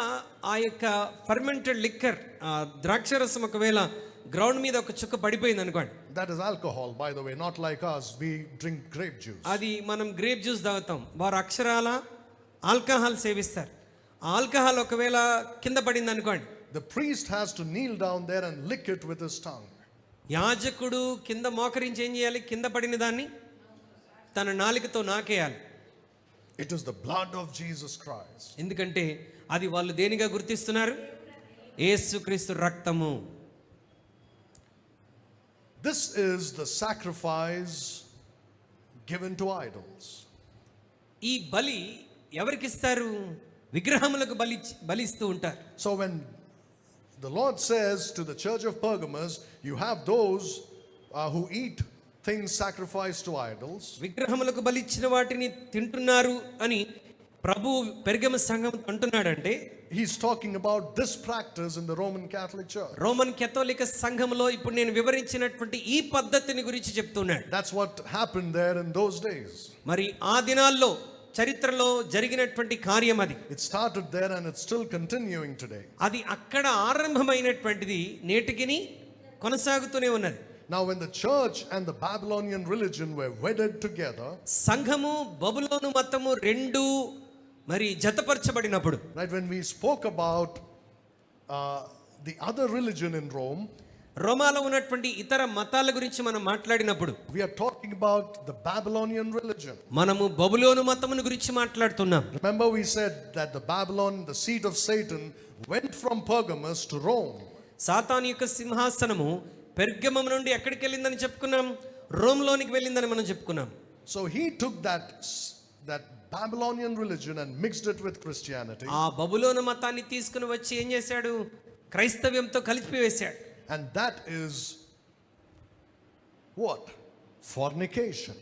ఆ యొక్క ఫర్మెంటెడ్ లిక్కర్ ద్రాక్షరసం ఒకవేళ గ్రౌండ్ మీద ఒక చుక్క పడిపోయింది అనుకోండి, that is alcohol, by the way, not like us, we drink grape juice. అది మనం గ్రేప్ జ్యూస్ తాగుతాం. వారు అక్షరాల ఆల్కహాల్ సేవిస్తారు. ఆ ఆల్కహాల్ ఒకవేళ కింద పడింది అనుకోండి, the priest has to kneel down there and lick it with his tongue. యాజకుడు కింద మోకరించి ఏం చేయాలి? కింద పడిన దాన్ని తన నాలుకతో నాకేయాలి. It is the blood of Jesus Christ. ఎందుకంటే అది వాళ్ళు దేనిగా గుర్తిస్తున్నారు? యేసుక్రీస్తు రక్తము. This is the sacrifice given to idols. ఈ బలి ఎవరికి ఇస్తారు? విగ్రహములకు బలిస్తూ ఉంటారు. So when the Lord says to the church of Pergamos, you have those who eat things sacrificed to idols, విగ్రహములకు బలి ఇచ్చిన వాటిని తింటున్నారు అని ప్రభు పెర్గమ సంఘం అంటున్నాడంటే he's talking about this practice in the Roman Catholic Church. Roman కథోలిక సంఘంలో ఇప్పుడు నేను వివరించినటువంటి ఈ పద్ధతిని గురించి చెప్తున్నాడు. That's what happened there in those days. మరి ఆ దినాల్లో చరిత్రలో జరిగినటువంటి కార్యం అది. It started there and it's still continuing today. అది అక్కడ ఆరంభమైనటువంటిది నేటికిని కొనసాగుతూనే ఉన్నది. Now when the church and the Babylonian religion were wedded together, సంఘము బబులోను మతము రెండు మరి జతపరచబడినప్పుడు, right, when we spoke about the other religion in Rome, రోమాలో ఉన్నటువంటి ఇతర మతాల గురించి మనం మాట్లాడినప్పుడు we are talking about the Babylonian religion. మనము బబులోను మతమును గురించి మాట్లాడుతున్నాం. Remember we said that the Babylon, the seat of Satan, went from Pergamos to Rome. సాతాను యొక్క సింహాసనము పెర్గమం నుండి ఎక్కడికి వెళ్ళిందని చెప్పుకున్నాం? రోమ్లోనికి వెళ్ళిందని మనం చెప్పుకున్నాం. So he took that Babylonian religion and mixed it with Christianity. ఆ బబులోను మతాన్ని తీసుకుని వచ్చి ఏం చేశాడు? క్రైస్తవ్యంతో కలిపివేశాడు. And that is what? Fornication.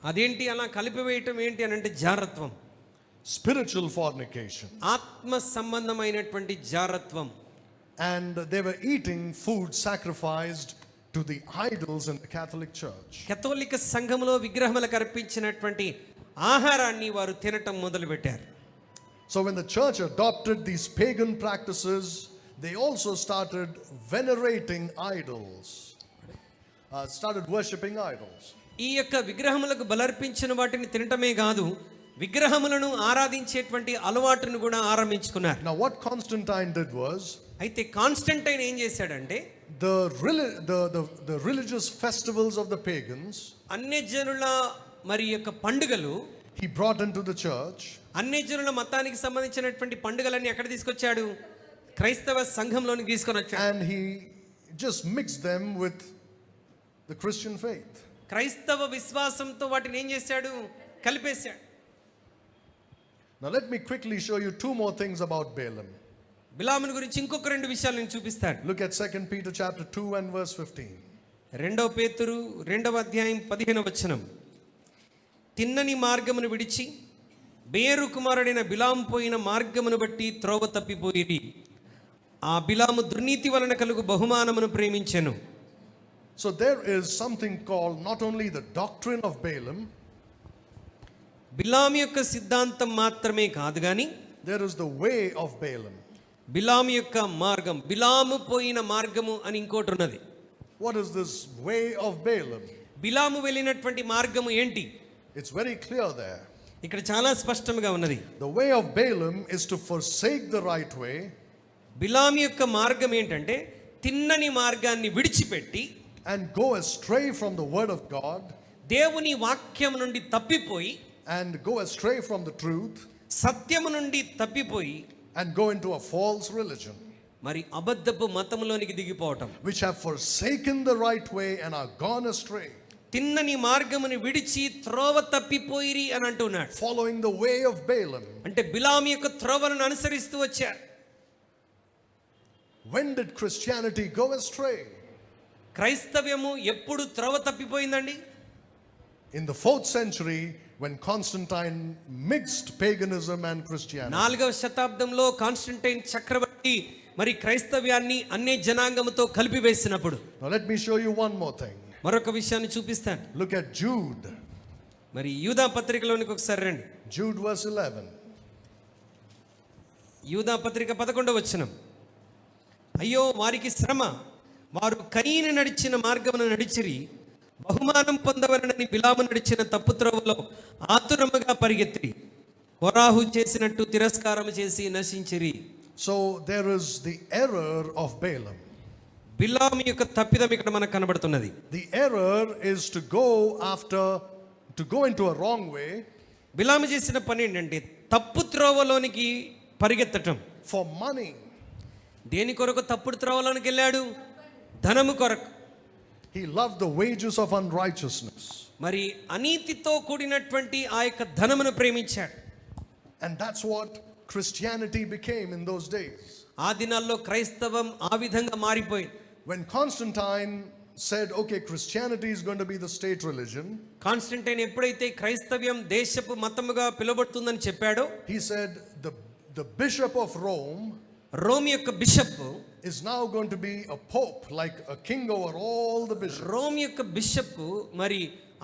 అదేంటి అలా కలిపివేయటం ఏంటి అని అంటే జారత్వం. Spiritual fornication. ఆత్మ సంబంధమైనటువంటి జారత్వం. And they were eating food sacrificed to the idols in the Catholic Church. కథోలిక సంఘములో విగ్రహములకు అర్పించినటువంటి ఆహారాన్ని వారు తినటం మొదలుపెట్టారు. So when the church adopted these pagan practices, they also started venerating idols, started worshipping idols. ఈ యొక్క విగ్రహములకు బలర్పించిన వాటిని తినటమే కాదు, విగ్రహములను ఆరాధించేటువంటి అలవాటును కూడా ఆరంభించుకున్నారు. Now what Constantine did was, అయితే కాన్స్టంటైన్ ఏం చేశాడంటే the religious festivals of the pagans, అన్యజనుల మరి యొక్క పండుగలు he brought into the church. అన్యజనుల మతానికి సంబంధించినటువంటి పండుగలన్నీ ఎక్కడ తీసుకొచ్చాడు? క్రైస్తవ సంఘంలోనికి తీసుకొని వచ్చాడు. And he just mixed them with the Christian faith. క్రైస్తవ విశ్వాసంతో వాటిని ఏం చేశాడు? కలిపేశాడు. Now let me quickly show you two more things about Balaam. బిలాముని గురించి ఇంకొక రెండు విషయాలు నేను చూపిస్తాను. Look at 2 Peter chapter 2 and verse 15. 2 పేతురు 2వ అధ్యాయం 15వ వచనం. తిన్నని మార్గమును విడిచి బేరు కుమారుడైన బిలాము పోయిన మార్గమును బట్టి త్రోవ తప్పిపోయిరి. ఆ బిలాము దుర్నీతి వలన కలుగు బహుమానమును ప్రేమించెను. So there is something called not only the doctrine of Balaam, బిలాము యొక్క సిద్ధాంతం మాత్రమే కాదు గాని there is the way of Balaam. బిలాము యొక్క మార్గం, బిలాము పోయిన మార్గము అని ఇంకోటి ఉన్నది. What is this way of Balaam? బిలాము వెళ్ళినటువంటి మార్గము ఏంటి? It's very clear there. ఇక్కడ చాలా స్పష్టంగా ఉన్నది. The way of Balaam is to forsake the right way. బిలాము యొక్క మార్గం ఏంటంటే తిన్నని మార్గాన్ని విడిచిపెట్టి and go astray from the word of God, దేవుని వాక్యం నుండి తప్పిపోయి and go astray from the truth, సత్యము నుండి తప్పిపోయి and go into a false religion, మరి అబద్ధపు మతములోనికి దిగిపోవటం, which have forsaken the right way and are gone astray, తిన్నని మార్గముని విడిచి త్రోవ తప్పిపోయిరి అని అంటున్నాడు. following the way of Balaam. అంటే బిలాము యొక్క త్రోవను అనుసరిస్తూ వచ్చారు. When did Christianity go astray? క్రైస్తవ్యము ఎప్పుడు త్రోవ తప్పిపోయిందండి? In the 4th century, when Constantine mixed paganism and Christianity. 4వ శతాబ్దంలో కాన్స్టంటైన్ చక్రవర్తి మరి క్రైస్తవ్యాన్ని అన్య జనాంగముతో కలిపివేసినప్పుడు. Now let me show you one more thing. మరొక విషయాన్ని చూపిస్తాను. Look at Jude. మరి యూదా పత్రికలోనికి ఒకసారి రండి. Jude verse 11. యూదా పత్రిక 11వ వచనం. అయ్యో వారికి శ్రమ, వారు కయీను నడిచిన మార్గమును నడిచిరి, బహుమానం పొందవలనని బిలాము నడిచిన తప్పు త్రోవలో ఆతురముగా పరిగెత్తి కొరాహు చేసినట్టు తిరస్కారం చేసి నశించిరి. So there is the error of Balaam. బిలాము యొక్క తప్పిదం ఇక్కడ మనకు కనబడుతున్నది. The error is to go into a wrong way. బిలాము చేసిన పని ఏంటంటే తప్పు త్రోవలోనికి పరిగెత్తటం. For money. దేని కొరకు తప్పుడు త్రోవలోనికి వెళ్ళాడు? ధనము కొరకు. He loved the wages of unrighteousness. మరి అనీతితో కూడినటువంటి ఆ యొక్క ధనమును ప్రేమించాడు. And that's what Christianity became in those days. ఆ దినాల్లో క్రైస్తవం ఆ విధంగా మారిపోయింది. When Constantine said, okay, Christianity is going to be the state religion, Constantine ఎప్పుడైతే క్రైస్తవ్యం దేశపు మతముగా పిలువబడుతుందని చెప్పాడో, he said the bishop of Rome Rome యొక్క bishop is now going to be a pope, like a king over all the bishops. Rome యొక్క bishop మరి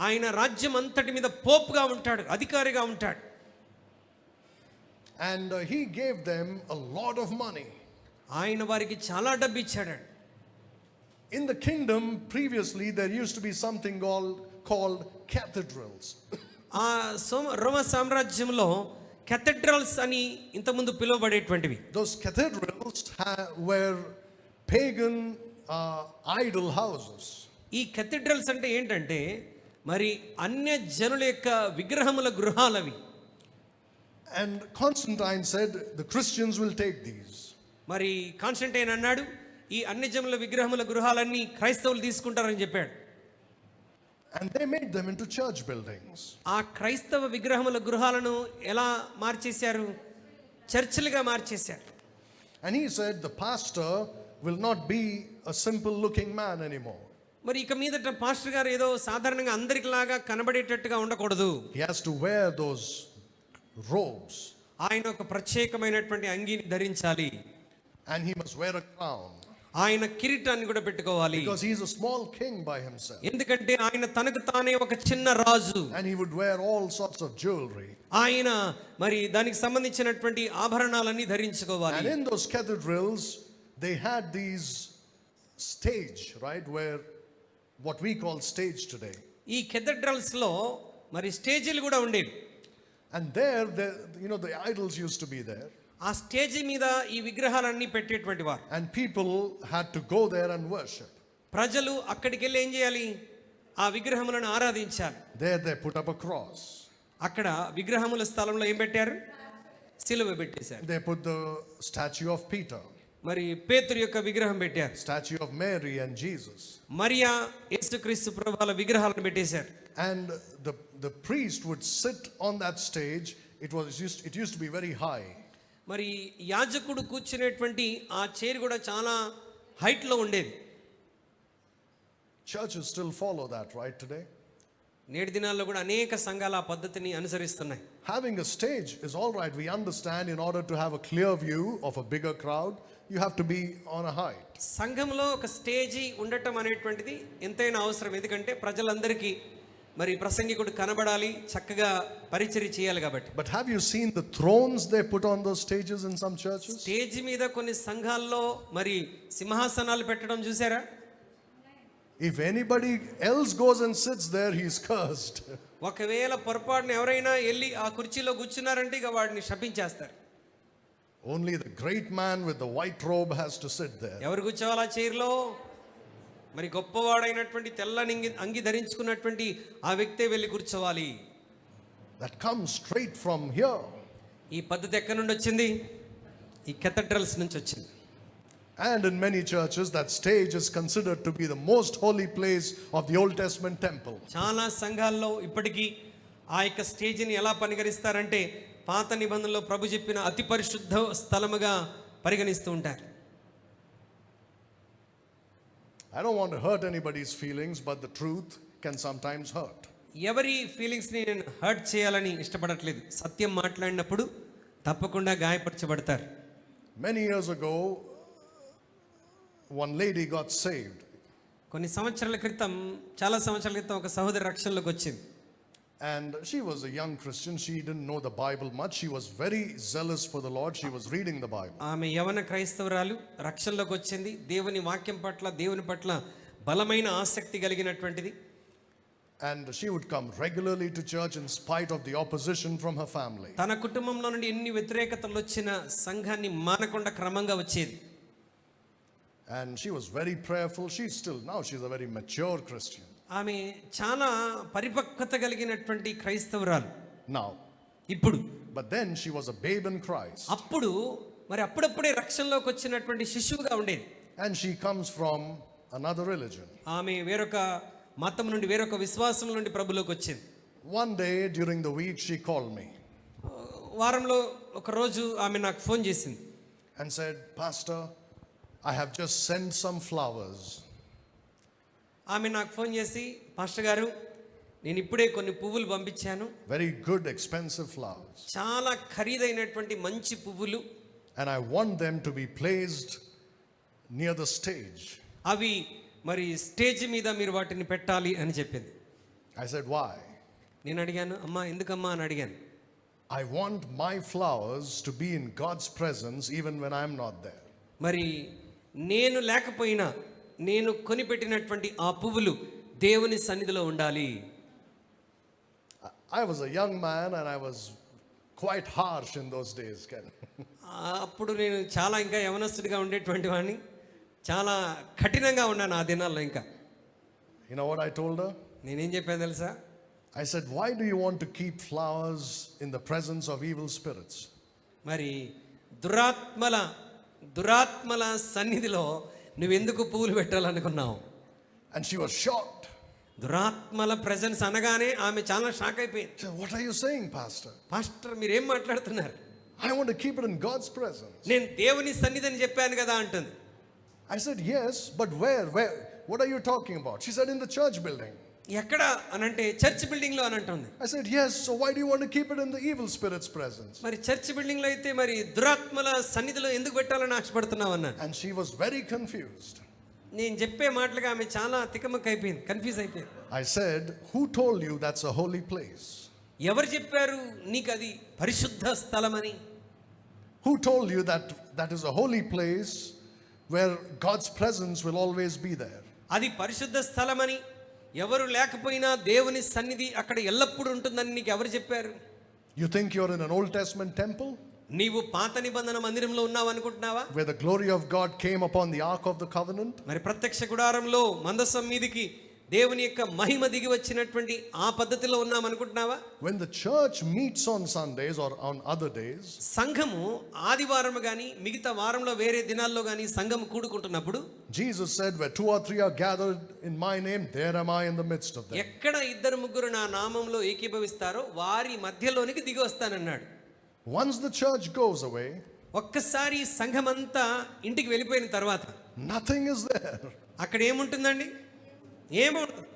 ఆయన రాజ్యం అంతటి మీద పోప్గా ఉంటాడు, అధికారిగా ఉంటాడు. And he gave them a lot of money. ఆయన వారికి చాలా డబ్బు ఇచ్చాడు. In the kingdom previously there used to be something called cathedrals. ఆ రోమ సామ్రాజ్యంలో cathedrals అని ఇంతకుముందు పిలువబడేటువంటివి. Those cathedrals were pagan idol houses. ఈ cathedrals అంటే ఏంటంటే మరి అన్య జనుల యొక్క విగ్రహముల గృహాలవి. And Constantine said the Christians will take these. మరి కాన్స్టంటైన్ అన్నాడు ఈ అన్య జనుల విగ్రహముల గృహాలన్నీ క్రైస్తవులు తీసుకుంటారని చెప్పాడు. And they made them into church buildings. ఆ క్రైస్తవ విగ్రహముల గృహాలను ఎలా మార్చేశారు? చర్చిలుగా మార్చేశారు. And he said the pastor will not be a simple looking man anymore. మరి ఇక మీదట పాస్టర్ గారు ఏదో సాధారణంగా అందరికిలాగా కనబడేటట్టుగా ఉండకూడదు. He has to wear those robes. ఆయన ఒక ప్రత్యేకమైనటువంటి అంగీని ధరించాలి. And he must wear a crown. ఆయన కిరీటాన్ని కూడా పెట్టుకోవాలి. Because he is a small king by himself. ఎందుకంటే ఆయన తనకు తానే ఒక చిన్న రాజు. And he would wear all sorts of jewelry. ఆయన మరి దానికి సంబంధించినటువంటి ఆభరణాలన్నీ ధరించుకోవాలి. And in those cathedrals they had these stage, right, where what we call stage today. ఈ cathedrals లో మరి స్టేజీలు కూడా ఉండేవి. And there the idols used to be there. ఆ స్టేజీ మీద ఈ విగ్రహాలన్నీ పెట్టేటువంటి వారు. And people had to go there and worship. ప్రజలు అక్కడికి వెళ్ళి ఏం చేయాలి? ఆ విగ్రహములను ఆరాధించాలి. There they put up a cross. అక్కడ విగ్రహముల స్థలంలో ఏం పెట్టారు? సిలువ పెట్టేశారు. They put the statue of Peter. మరి పేతురు యొక్క విగ్రహం పెట్టారు. Statue of Mary and Jesus. Mariya యేసుక్రీస్తు ప్రభువుల విగ్రహాలను పెట్టేశారు. And the priest would sit on that stage. It used to be very high. మరి యాజకుడు కూర్చునేటువంటి ఆ చైర్ కూడా చాలా హైట్ లో ఉండేది. Churches still follow that right today. నేటి దినాల్లో కూడా అనేక సంఘాలు ఆ పద్ధతిని అనుసరిస్తున్నాయి. Having a stage is all right. We understand in order to have a clear view of a bigger crowd, you have to be on a height. సంఘంలో ఒక స్టేజీ ఉండటం అనేటువంటిది ఎంతైనా అవసరం. ఎందుకంటే ప్రజలందరికీ మరి ప్రసంగికుడు కనబడాలి, చక్కగా పరిచర్య చేయాలి కాబట్టి. But have you seen the thrones they put on those stages in some churches? Stage మీద కొన్ని సంఘాల్లో మరి సింహాసనాలు పెట్టడం చూసారా? If anybody else goes and sits there, he's cursed. ఒకవేళ పొరపాటున ఎవరైనా వెళ్ళి ఆ కుర్చీలో కూర్చున్నారంటే ఇక వాడిని శపించేస్తారు. Only the great man with the white robe has to sit there. ఎవరు కూర్చోవాలి ఆ చైర్లో? మరి గొప్పవాడైనటువంటి తెల్లని అంగి ధరించుకున్నటువంటి ఆ వ్యక్తే వెళ్ళి కూర్చోవాలి. That comes straight from here. ఈ పద్ధతి ఎక్కడి నుండి వచ్చింది? ఈ cathedrals నుంచి వచ్చింది. And in many churches that stage is considered to be the most holy place of the Old Testament temple. చాలా సంఘాల్లో ఇప్పటికీ ఆ యొక్క స్టేజిని ఎలా పరిగణిస్తారంటే పాత నిబంధనలో ప్రభు చెప్పిన అతి పరిశుద్ధ స్థలముగా పరిగణిస్తూ ఉంటారు. I don't want to hurt anybody's feelings, but the truth can sometimes hurt. ఎవరి ఫీలింగ్స్ని నేను హర్ట్ చేయాలని ఇష్టపడట్లేదు. సత్యం మాట్లాడినప్పుడు తప్పకుండా గాయపరచబడతారు. Many years ago, one lady got saved. కొన్ని సంవత్సరాల క్రితం, చాలా సంవత్సరాల క్రితం ఒక సహోదరి రక్షణలోకి వచ్చింది. And she was a young Christian. She didn't know the Bible much. She was very zealous for the Lord. She was reading the Bible. ఆమె యవన క్రైస్తవురాలు రక్షణలోకి వచ్చింది. దేవుని వాక్యం పట్ల, దేవుని పట్ల బలమైన ఆసక్తి కలిగినటువంటిది. And she would come regularly to church in spite of the opposition from her family. తన కుటుంబంలో నుండి ఎన్ని వ్యతిరేకతలు వచ్చినా సంఘాన్ని మానకుండా క్రమంగా వచ్చేది. And she was very prayerful. She's a very mature Christian. ఆమె చాలా పరిపక్వత కలిగినటువంటి క్రైస్తవురాలు. Now, ఇప్పుడు but then she was a babe in Christ. అప్పుడు మరి అప్పుడప్పుడే రక్షణలోకి వచ్చినటువంటి శిశువుగా ఉండేది. And she comes from another religion. ఆమె వేరొక మతం నుండి, వేరొక విశ్వాసం నుండి ప్రభులోకి వచ్చింది. One day during the week she called me వారంలో ఒక రోజు ఆమె నాకు ఫోన్ చేసింది. and said, "Pastor, I have just sent some flowers." ఆమె నాకు ఫోన్ చేసి, పాస్టర్ గారు నేను ఇప్పుడే కొన్ని పువ్వులు పంపించాను, very good, expensive flowers. చాలా ఖరీదైనటువంటి మంచి పువ్వులు. And I want them to be placed near the stage. అవి మరి స్టేజ్ మీద మీరు వాటిని పెట్టాలి అని చెప్పింది. I said, why? నేను అడిగాను, అమ్మా ఎందుకమ్మా అని అడిగాను. I want my flowers to be in God's presence even when I'm not there. మరి నేను లేకపోయినా నేను కొనిపెట్టినటువంటి ఆ పువ్వులు దేవుని సన్నిధిలో ఉండాలి. I was a young man and I was quite harsh in those days, Ken. అప్పుడు నేను చాలా ఇంకా యవనస్తుడిగా ఉండేటువంటి వాడిని, చాలా కఠినంగా ఉన్నాను ఆ దినాల్లో. ఇంకా You know what I told her? నేనేం చెప్పాను తెలుసా? I said, why do you want to keep flowers in the presence of evil spirits? మరి దురాత్మల సన్నిధిలో నువ్వెందుకు పువ్వులు పెట్టాలనుకున్నావు? And she was shocked. దురాత్మల ప్రెజెన్స్ అనగానే ఆమె చాలా షాక్ అయిపోయింది. She said, what are you saying, Pastor? Pastor మీరేం మాట్లాడుతున్నారు? I want to keep it in God's presence. నేను దేవుని సన్నిధి అని చెప్పాను కదా అంటుంది. I said, yes, but where? What are you talking about? She said, in the church building. ఎక్కడ అనంటే చర్చ్ బిల్డింగ్ లో అని అంటుంది. I said, yes, so why do you want to keep it in the evil spirit's presence? మరి church building లో అయితే మరి దురాత్మల సన్నిధిలో ఎందుకు పెట్టాలని ఆశపడుతున్నావు అన్నాను. And she was very confused. నేను చెప్పే మాటలుగా ఆమె చాలా తికమక అయిపోయింది, కన్ఫ్యూజ్ అయిపోయింది. I said, who told you that's a holy place? ఎవరు చెప్పారు నీకు అది పరిశుద్ధ స్థలమని? Who told you that that is a holy place where God's presence will always be there? అది పరిశుద్ధ స్థలమని, ఎవరు లేకపోయినా దేవుని సన్నిధి అక్కడ ఎల్లప్పుడూ ఉంటుందని నీకు ఎవరు చెప్పారు? You think you're in an Old Testament temple? నీవు పాత నిబంధన మందిరంలో ఉన్నావు అనుకుంటున్నావా? Where the glory of God came upon the Ark of the Covenant? మరి ప్రత్యక్ష గుడారంలో మందసం మీదికి దేవుని యొక్క మహిమ దిగి వచ్చినటువంటి ఆ పద్ధతిలో ఉన్నాం అనుకుంటున్నావా? When the church meets on Sundays or on other days, సంఘము ఆదివారం గాని మిగతా వారంలో వేరే దినాల్లో గాని సంఘం కూడుకుంటున్నప్పుడు Jesus said, where 2 or 3 are gathered in my name, there am I in the midst of them. ఎక్కడ ఇద్దరు ముగ్గురు నా నామంలో ఏకీభవిస్తారో వారి మధ్యలోనికి దిగి వస్తానన్నాడు. Once the church goes away, ఒక్కసారి సంఘమంతా ఇంటికి వెళ్ళిపోయిన తర్వాత nothing is there. అక్కడ ఏముంటుందండి? ఏముంటుంది?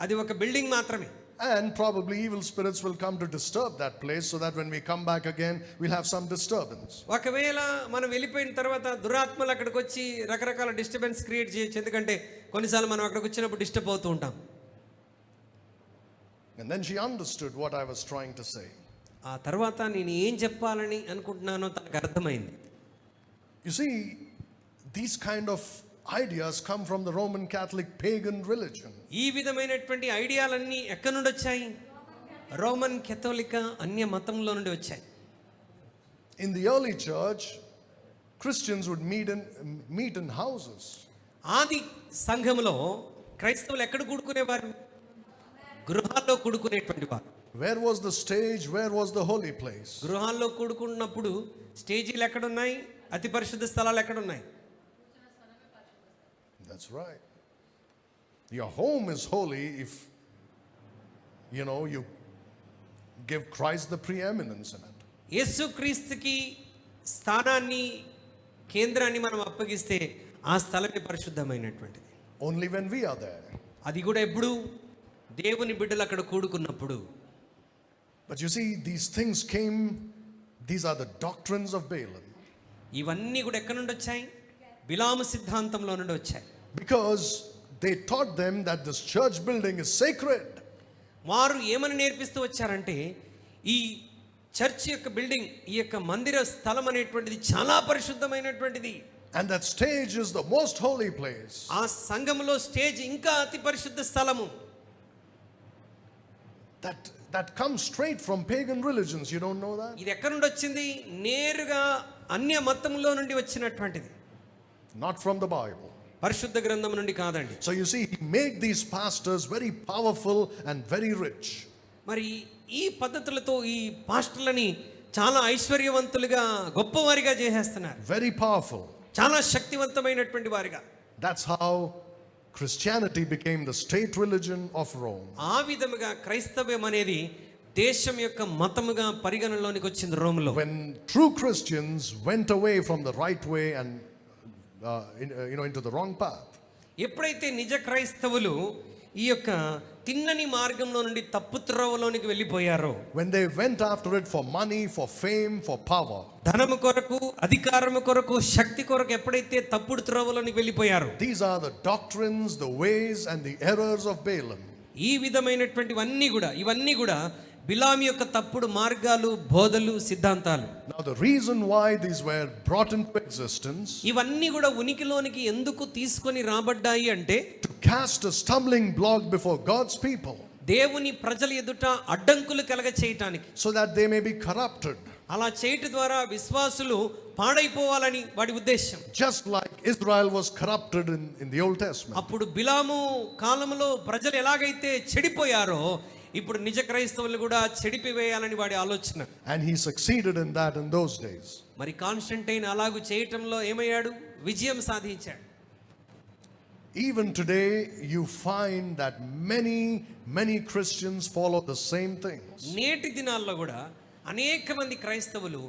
అది ఒక బిల్డింగ్ మాత్రమే. And probably evil spirits will come to disturb that place so that when we come back again, we'll have some disturbance. ఒకవేళ మనం వెళ్ళిపోయిన తర్వాత దురాత్మలు అక్కడికి వచ్చి రకరకాల డిస్టర్బెన్స్ క్రియేట్ చేయొచ్చు. ఎందుకంటే కొన్నిసార్లు మనం అక్కడికి వచ్చినప్పుడు డిస్టర్బ్ అవుతూ ఉంటాం. And then she understood what I was trying to say. ఆ తర్వాత నేను ఏం చెప్పాలని అనుకుంటున్నానో తనకు అర్థమైంది. You see, these kind of ideas come from the Roman Catholic pagan religion. ఈ విధమైనటువంటి ఐడియాలన్నీ ఎక్కడి నుండి వచ్చాయి? రోమన్ కేథోలిక అన్య మతంలో నుండి వచ్చాయి. In the early church, Christians would meet in houses. ఆది సంఘములో క్రైస్తవులు ఎక్కడ కూడుకునేవారు? గృహాల్లో కూడుకునేటువంటి వారు. Where was the stage? Where was the holy place? గృహాల్లో కూడుకున్నప్పుడు స్టేజీలు ఎక్కడున్నాయి? అతి పరిశుద్ధ స్థలాలు ఎక్కడున్నాయి? That's right. Your home is holy if you give Christ the preeminence in it. యేసుక్రీస్తుకి స్థానాన్ని, కేంద్రాన్ని మనం అప్పగిస్తే ఆ స్థలమే పరిశుద్ధమైనటువంటిది. Only when we are there. అది కూడా ఎప్పుడు? దేవుని బిడ్డలు అక్కడ కూడుకున్నప్పుడు. But you see, these are the doctrines of Balaam. ఇవన్నీ కూడా ఎక్కడి నుండి వచ్చాయి? బిలాము సిద్ధాంతంలో నుండి వచ్చాయి. Because they taught them that this church building is sacred. వారు ఏమని నేర్పిస్తూ వచ్చారంటే ఈ చర్చ్ యొక్క బిల్డింగ్, ఈ యొక్క మందిర స్థలం అనేటువంటిది చాలా పరిశుద్ధమైనటువంటిది. And that stage is the most holy place. ఆ సంఘములో స్టేజ్ ఇంకా అతి పరిశుద్ధ స్థలము. That comes straight from pagan religions. You don't know that? ఇది ఎక్కడి నుండి వచ్చింది? నేరుగా అన్య మతంలో నుండి వచ్చినటువంటిది. Not from the Bible. పరిశుద్ధ గ్రంథం నుండి కాదండి. So you see, he made these pastors very powerful and very rich. మరి ఈ పద్ధతులతో ఈ పాస్టర్లని చాలా ఐశ్వర్యవంతులుగా, గొప్పవారిగా చేసేస్తున్నారు. Very powerful. చాలా శక్తివంతమైనటువంటి వారిగా. That's how Christianity became the state religion of Rome. ఆ విధముగా క్రైస్తవ్యం అనేది దేశం యొక్క మతముగా పరిగణలోనికి వచ్చింది రోమ్లో. When true Christians went away from the right way and into the wrong path. ఎప్పుడైతే నిజ క్రైస్తవులు ఈ యొక్క తిన్నని మార్గంలో నుండి తప్పు త్రోవలోనికి వెళ్ళిపోయారో, when they went after it for money, for fame, for power, ధనము కొరకు, అధికారము కొరకు, శక్తి కొరకు ఎప్పుడైతే తప్పుడు త్రోవలోనికి వెళ్ళిపోయారో, these are the doctrines, the ways and the errors of Balaam. ఈ ఇవన్నీ కూడా బిలాము యొక్క తప్పుడు మార్గాలు, బోధలు, సిద్ధాంతాలు. Now the reason why these were brought into existence, ఇవన్నీ కూడా ఉనికిలోనికి ఎందుకు తీసుకొని రాబడ్డాయి అంటే, to cast a stumbling block before God's people, దేవుని ప్రజల ఎదుట అడ్డంకులు కలగ చేయటానికి, so that they may be corrupted. అలా చేయటం ద్వారా విశ్వాసులు పాడైపోవాలని వాడి ఉద్దేశం. Just like Israel was corrupted in the Old Testament. అప్పుడు బిలాము కాలంలో ప్రజలు ఎలాగైతే చెడిపోయారో, ఇప్పుడు నిజ క్రైస్తవులు కూడా చెడిపివేయాలని వాడి ఆలోచన. And he succeeded in that in those days. మరి కాన్స్టంటైన్ అలాగూ చేయటంలో ఏమయ్యాడు? విజయం సాధించాడు. Even today you find that many Christians follow the same things. నేటి దినాల్లో కూడా అనేక మంది క్రైస్తవులు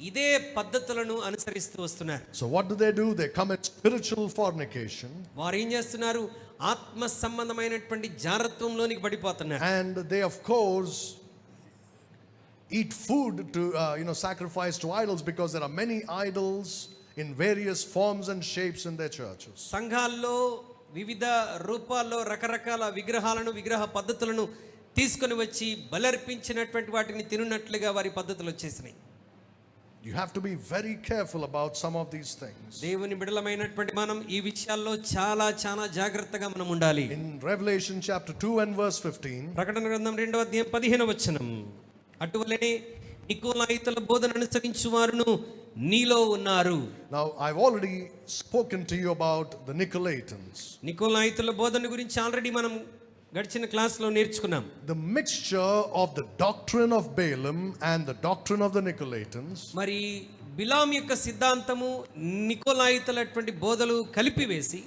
ఇదే పద్ధతులను అనుసరిస్తూ వస్తున్నారు. So what do? They commit spiritual fornication. వారు ఏం చేస్తున్నారు? ఆత్మ సంబంధమైనటువంటి జారత్వంలోనికి పడిపోతున్నారు. And they of course eat food to sacrifice to idols, because there are many idols in various forms and shapes in their churches. సంఘాల్లో వివిధ రూపాల్లో రకరకాల విగ్రహాలను, విగ్రహ పద్ధతులను తీసుకొని వచ్చి బలర్పించినటువంటి వాటిని తినున్నట్లుగా వారి పద్ధతులు వచ్చేసినాయి. You have to be very careful about some of these things. దేవుని బిడ్డలమైనటువంటి మనం ఈ విషయాల్లో చాలా జాగ్రత్తగా మనం ఉండాలి. In Revelation chapter 2 and verse 15, ప్రకటన గ్రంథం 2వ అధ్యాయం 15వ వచనం, అటువలనే నికోలాయితుల బోధన అనుసరించు వారును నీలో ఉన్నారు. Now I've already spoken to you about the Nicolaitans. నికోలాయితుల బోధన గురించి ఆల్రెడీ మనం గడిచిన క్లాస్లో నేర్చుకున్నాం. The mixture of the doctrine of Balaam and the doctrine of the Nicolaitans, మరి బిలాము యొక్క సిద్ధాంతము, నికోలాయితులటువంటి బోధలు కలిపివేసి,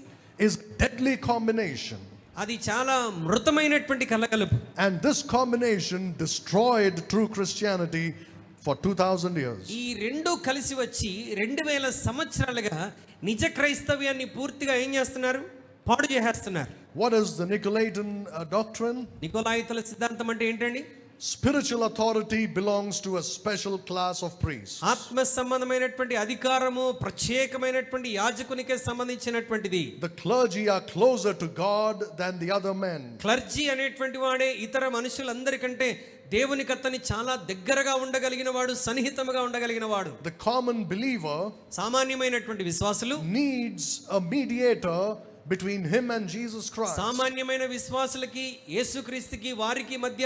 is deadly combination. అది చాలా మృతమైనటువంటి కలగలుపు. And this combination destroyed true Christianity for 2000 years. ఈ రెండు కలిసి వచ్చి 2000 సంవత్సరాలుగా నిజ క్రైస్తవ్యాన్ని పూర్తిగా ఏం చేస్తున్నారు? పాడు చేసేస్తున్నారు. What is the Nicolaitan doctrine? నికోలాయితుల సిద్ధాంతం అంటే ఏంటండి? Spiritual authority belongs to a special class of priests. ఆత్మ సంబంధమైనటువంటి అధికారము ప్రత్యేకమైనటువంటి యాజకునికే సంబంధించినటువంటిది. The clergy are closer to God than the other men. Clergy అనేటువంటి వాడే ఇతర మనుషులందరికంటే దేవునికి అతని చాలా దగ్గరగా ఉండగలిగిన వాడు, సన్నిహితంగా ఉండగలిగిన వాడు. The common believer, సామాన్యమైనటువంటి విశ్వాసులు, needs a mediator between him and Jesus Christ. సామాన్యమైన విశ్వాసులకి యేసుక్రీస్తుకి వారికి మధ్య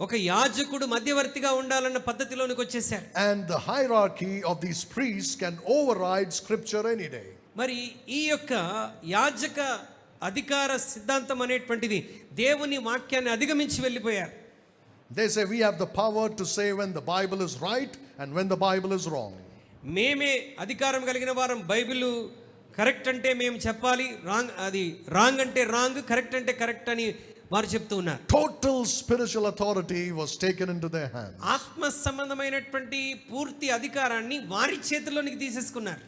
ఒక యాజకుడు మధ్యవర్తిగా ఉండాలన్న పద్ధతిలోనికి వచ్చేసారు. And the hierarchy of these priests can override scripture any day. మరి ఈ యొక్క యాజక అధికార సిద్ధాంతం అనేటువంటిది దేవుని వాక్యాన్ని అధిగమించి వెళ్ళిపోయారు. They say we have the power to say when the Bible is right and when the Bible is wrong. మేమే అధికారం కలిగిన వారం, బైబిల్ కరెక్ట్ అంటే మేము చెప్పాలి, రాంగ్ అంటే రాంగ్, కరెక్ట్ అంటే కరెక్ట్ అని వారు చెప్తూ ఉన్నారు. Total spiritual authority was taken into their hands. ఆత్మ సంబంధమైనటువంటి పూర్తి అధికారాన్ని వారి చేతిలోనికి తీసేసుకున్నారు.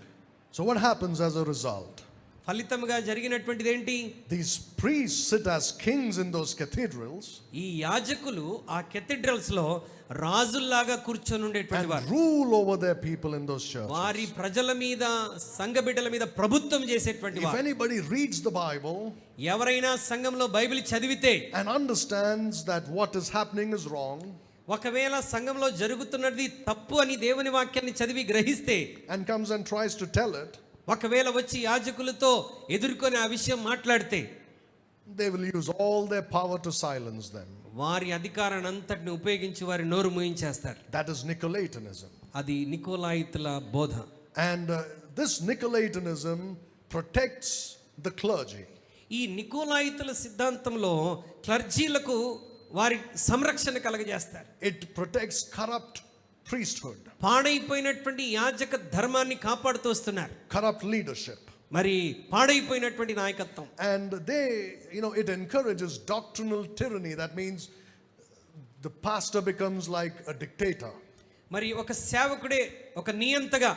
So what happens as a result? ఫలితంగా జరిగినటువంటిది ఏంటి? These priests sit as kings in those cathedrals. ఈ యాజకులు ఆ cathedrals లో రాజుల్లాగా కూర్చొని ఉండేటువంటి వారు. Rule over their people in those churches. వారి ప్రజల మీద, సంఘ బిడ్డల మీద ప్రభుత్వం చేసేటువంటి వారు. If anybody reads the Bible, ఎవరైనా సంఘంలో బైబిల్ చదివితే and understands that what is happening is wrong, ఒకవేళ సంఘంలో జరుగుతున్నది తప్పు అని దేవుని వాక్యాన్ని చదివి గ్రహిస్తే, and comes and tries to tell it, ఒకవేళ వచ్చి యాజకులతో ఎదుర్కొని ఆ విషయం మాట్లాడితే, they will use all their power to silence them. వారి అధికారాన్ని అంతటిని ఉపయోగించి వారి నోరు మూయించేస్తారు. That is Nicolaitanism. అది నికోలాయితుల బోధ. And this Nicolaitanism protects the clergy. ఈ నికోలాయితుల సిద్ధాంతంలో క్లర్జీలకు వారి సంరక్షణ కలగజేస్తారు. It protects corrupt priesthood. పాడైపోయినటువంటి యాజక ధర్మాన్ని కాపాడుతూ వస్తున్నారు. Corrupt leadership. మరి పాడైపోయినటువంటి నాయకత్వం. And they, it encourages doctrinal tyranny. That means the pastor becomes like a dictator. మరి ఒక సేవకుడే ఒక నియంతగా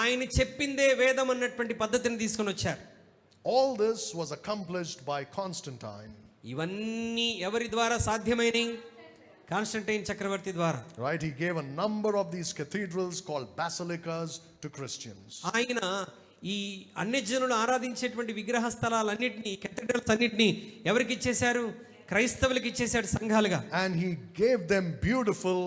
ఆయన చెప్పిందే వేదం అన్నటువంటి పద్ధతిని తీసుకొని వచ్చారు. All this was accomplished by Constantine. ఇవన్నీ ఎవరి ద్వారా సాధ్యమైనవి? కాన్స్టంటైన్ చక్రవర్తి ద్వారా. Right, he gave a number of these cathedrals called basilicas to Christians. ఆయన ఈ అన్యజనులు ఆరాధించేటువంటి విగ్రహ స్థలాలన్నింటినీ, కేథడ్రల్స్ అన్నింటినీ ఎవరికి ఇచ్చేశారు? క్రైస్తవులకు ఇచ్చేశాడు సంఘాలుగా. And he gave them beautiful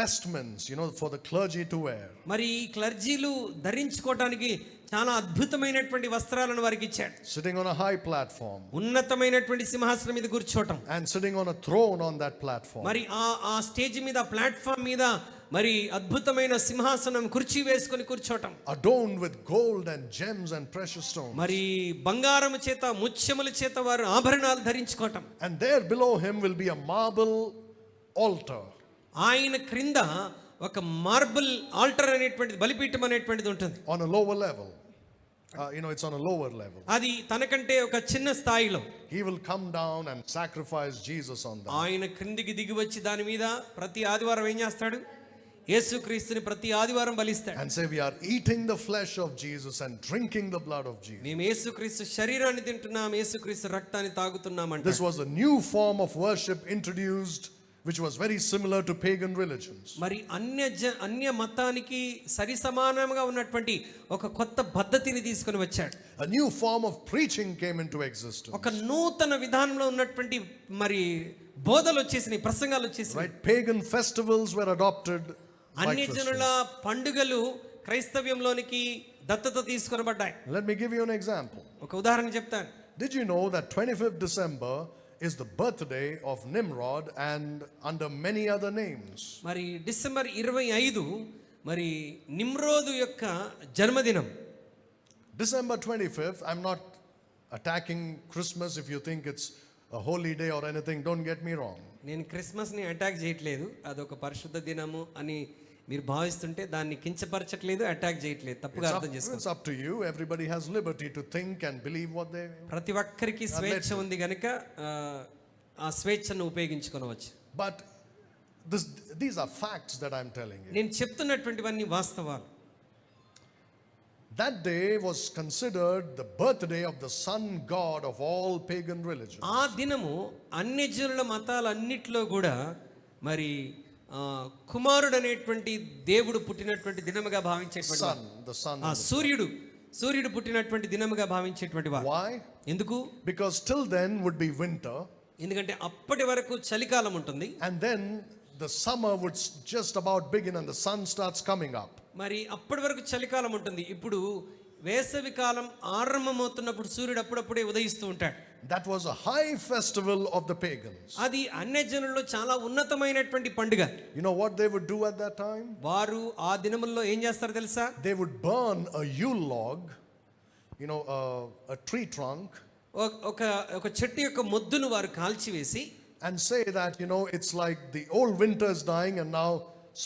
vestments, for the clergy to wear. మరి ఈ క్లర్జీలు ధరించుకోవడానికి చాలా అద్భుతమైనటువంటి వస్త్రాలను వారికి ఇచ్చాడు. Sitting on a high platform. ఉన్నతమైనటువంటి సింహాసనం మీద కూర్చోవటం. And sitting on a throne on that platform. మరి ఆ స్టేజ్ మీద, ప్లాట్ఫామ్ మీద మరి అద్భుతమైన సింహాసనం, కుర్చీ వేసుకొని కూర్చోవటం. Adorned with gold and gems and precious stones. మరి బంగారము చేత, ముత్యముల చేత వారు ఆభరణాలు ధరించుకోవటం. And there below him will be a marble altar. ఆయన క్రింద ఒక మార్బుల్ ఆల్టర్ అనేటువంటిది, బలిపీఠం అనేటువంటిది ఉంటుంది. On a lower level. It's on a lower level. అది తనకంటే ఒక చిన్న స్థాయిలో. He will come down and sacrifice Jesus on that. ఆయన క్రిందికి దిగి వచ్చి దాని మీద ప్రతి ఆదివారం ఏం చేస్తాడు? యేసుక్రీస్తుని ప్రతి ఆదివారం బలిస్తాడు. And say, we are eating the flesh of Jesus and drinking the blood of Jesus. మేము యేసుక్రీస్తు శరీరాన్ని తింటున్నాం, యేసుక్రీస్తు రక్తాన్ని తాగుతున్నాం అంటే. This was a new form of worship introduced, which was very similar to pagan religions. మరి అన్య మతానికి సరి సమానంగా ఉన్నటువంటి ఒక కొత్త పద్ధతిని తీసుకొని వచ్చాడు. A new form of preaching came into existence. ఒక నూతన విధానంలో ఉన్నటువంటి మరి బోధలు వచ్చేసినాయి, ప్రసంగాలు వచ్చేసినాయి. Right, pagan festivals were adopted. అన్యజనుల పండుగలు క్రైస్తవ్యంలోనికి దత్తత తీసుకొనబడ్డాయి. Let me give you an example. ఒక ఉదాహరణ చెప్తాను. Did you know that 25th December is the birthday of Nimrod and under many other names? మరి డిసెంబర్ 25 మరి నిమ్రోదు యొక్క జన్మదినం. December 25th, I'm not attacking Christmas. If you think it's a holy day or anything, don't get me wrong. నేను క్రిస్మస్ని attack చేయట్లేదు, అదొక పరిశుద్ధ దినము అని మీరు భావిస్తుంటే దాన్ని కించపరచట్లేదు, అటాక్ చేయట్లేదు, తప్పుగా అర్థం చేసుకోండి. It's up to you. Everybody has liberty to think and believe what they. ప్రతి ఒక్కరికి స్వేచ్ఛ ఉంది గనుక ఆ స్వేచ్ఛను ఉపయోగించుకోవచ్చు. But these are facts that I'm telling you. నేను చెప్తున్నటువంటివన్నీ వాస్తవాలు. That day was considered the birthday of the sun god of all pagan religions. ఆ దినము అన్యజనుల మతాలన్నిటిలో కూడా మరి కుమారుడు అనేటువంటి దేవుడు పుట్టినటువంటి దినముగా భావించేటువంటి సూర్యుడు పుట్టినటువంటి దినముగా భావించేటువంటి వారు. Why? ఎందుకు? Because till then would be winter. ఎందుకంటే అప్పటి వరకు చలికాలం ఉంటుంది. And then the summer would just about begin and the sun starts coming up. మరి అప్పటి వరకు చలికాలం ఉంటుంది. ఇప్పుడు వేసవి కాలం ఆరంభమవుతున్నప్పుడు సూర్యుడు అప్పుడప్పుడే ఉదయిస్తూ ఉంటాడు. That was a high festival of the pagans. అది అన్యజనుల్లో చాలా ఉన్నతమైనటువంటి పండుగ. You know what they would do at that time? వారు ఆ దినముల్లో ఏం చేస్తారు తెలుసా? They would burn a Yule log, a tree trunk. ఒక చెట్టు యొక్క మొద్దును వారు కాల్చివేసి and say that it's like the old winter is dying and now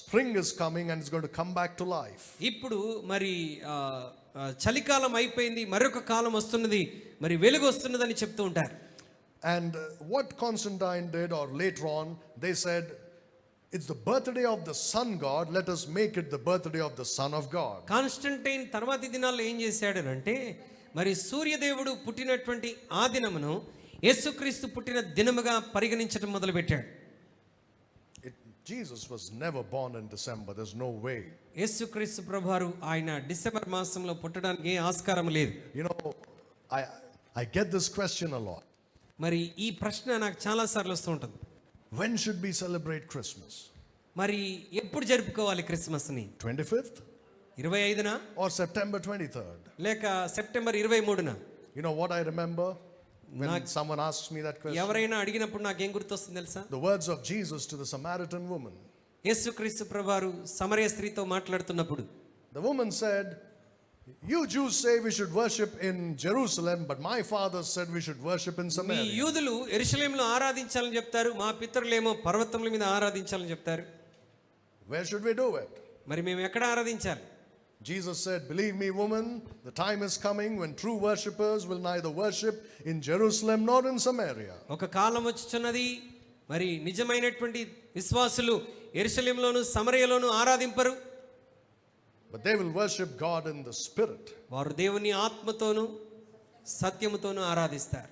spring is coming and it's going to come back to life. ఇప్పుడు మరి చలికాలం అయిపోయింది, మరొక కాలం వస్తున్నది, మరి వెలుగు వస్తున్నదని చెప్తూ ఉంటారు. And what Constantine did, or later on they said, it's the birthday of the sun god, let us make it the birthday of the son of God. Constantine తర్వాతి దినాల్లో ఏం చేశాడనంటే మరి సూర్యదేవుడు పుట్టినటువంటి ఆ దినమును యేసుక్రీస్తు పుట్టిన దినముగా పరిగణించడం మొదలుపెట్టాడు. Jesus was never born in December. There's no way. యేసుక్రీస్తు ప్రభువారు ఆయన డిసెంబర్ మాసంలో పుట్టడానికి ఏ ఆస్కారం లేదు. I get this question a lot. మరి ఈ ప్రశ్న నాకు చాలా సార్లు వస్తూ ఉంటుంది. When should we celebrate Christmas? మరి ఎప్పుడు జరుపుకోవాలి క్రిస్మస్ ని? 25th? 25న or September 23rd? లేక September 23న? You know what I remember? When someone asks me that question, ఎవరైనా అడిగినప్పుడు నాకు ఏం గుర్తొస్తుంది తెలుసా? the words of Jesus to the Samaritan woman. యేసుక్రీస్తు ప్రభువారు సమరయ స్త్రీతో మాట్లాడుతున్నప్పుడు the woman said, you Jews say we should worship in Jerusalem, but my father said we should worship in Samaria. మీ యూదులు యెరూషలేములో ఆరాధించాలని చెప్తారు, మా పితరులేమో పర్వతముల మీద ఆరాధించాలని చెప్తారు. Where should we do it? మరి మేము ఎక్కడ ఆరాధించాలి? Jesus said, believe me woman, the time is coming when true worshippers will neither worship in Jerusalem nor in Samaria. ఒక కాలం వచ్చుచున్నది, మరి నిజమైనటువంటి విశ్వాసులు యెరూషలేములోను సమరయలోను ఆరాధింపరు, but they will worship God in the spirit. వారు దేవుని ఆత్మతోను సత్యముతోను ఆరాధిస్తారు.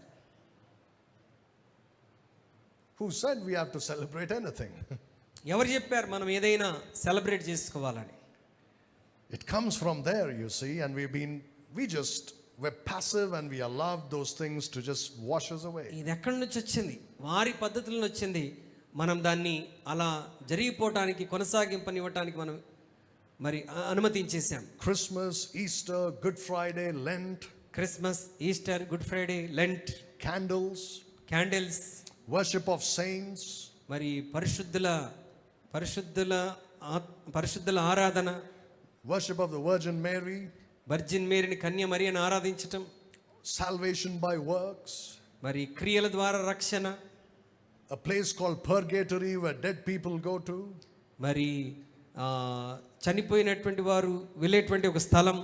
Who said we have to celebrate anything? ఎవరు చెప్పారు మనం ఏదైనా సెలబ్రేట్ చేసుకోవాలని? It comes from there, you see, and we're passive and we allowed those things to just wash us away. ఇది ఎక్కడి నుంచి వచ్చింది? వారి పద్ధతుల నుంచి వచ్చింది. మనం దాన్ని అలా జరిగిపోవటానికి, కొనసాగింపనివ్వటానికి మనం మరి అనుమతించేసాం. Christmas, Easter, Good Friday, Lent, Christmas, Easter, Good Friday, Lent, candles, worship of saints, మరి పరిశుద్ధుల ఆరాధన, worship of the Virgin Mary, virgin మేరీని, కన్య మరియను ఆరాధించటం, salvation by works, మరి క్రియల ద్వారా రక్షణ, a place called purgatory where dead people go to, మరి చనిపోయినటువంటి వారు వెళ్ళేటువంటి ఒక స్థలం.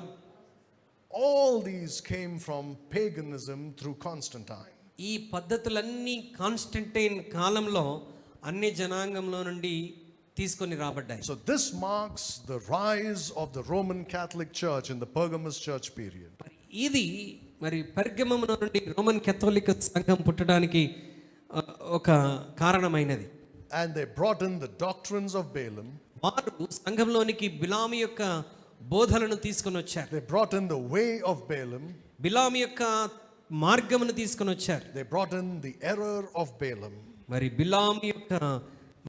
all these came from paganism through Constantine. ఈ పద్ధతులన్నీ కాన్స్టంటైన్ కాలంలో అన్ని జనాంగంలో నుండి తీసుకొని రాబడ్డాయి. So this marks the rise of the Roman Catholic Church in the Pergamus church period. ఇది మరి పెర్గమము నుండి రోమన్ కేథోలిక్ సంఘం పుట్టడానికి ఒక కారణమైనది. And they brought in the doctrines of Balaam. వారు సంఘంలోనికి బిలాము యొక్క బోధలను తీసుకొని వచ్చారు. They brought in the way of Balaam. బిలాము యొక్క మార్గమును తీసుకొని వచ్చారు. They brought in the error of Balaam. మరి బిలాము యొక్క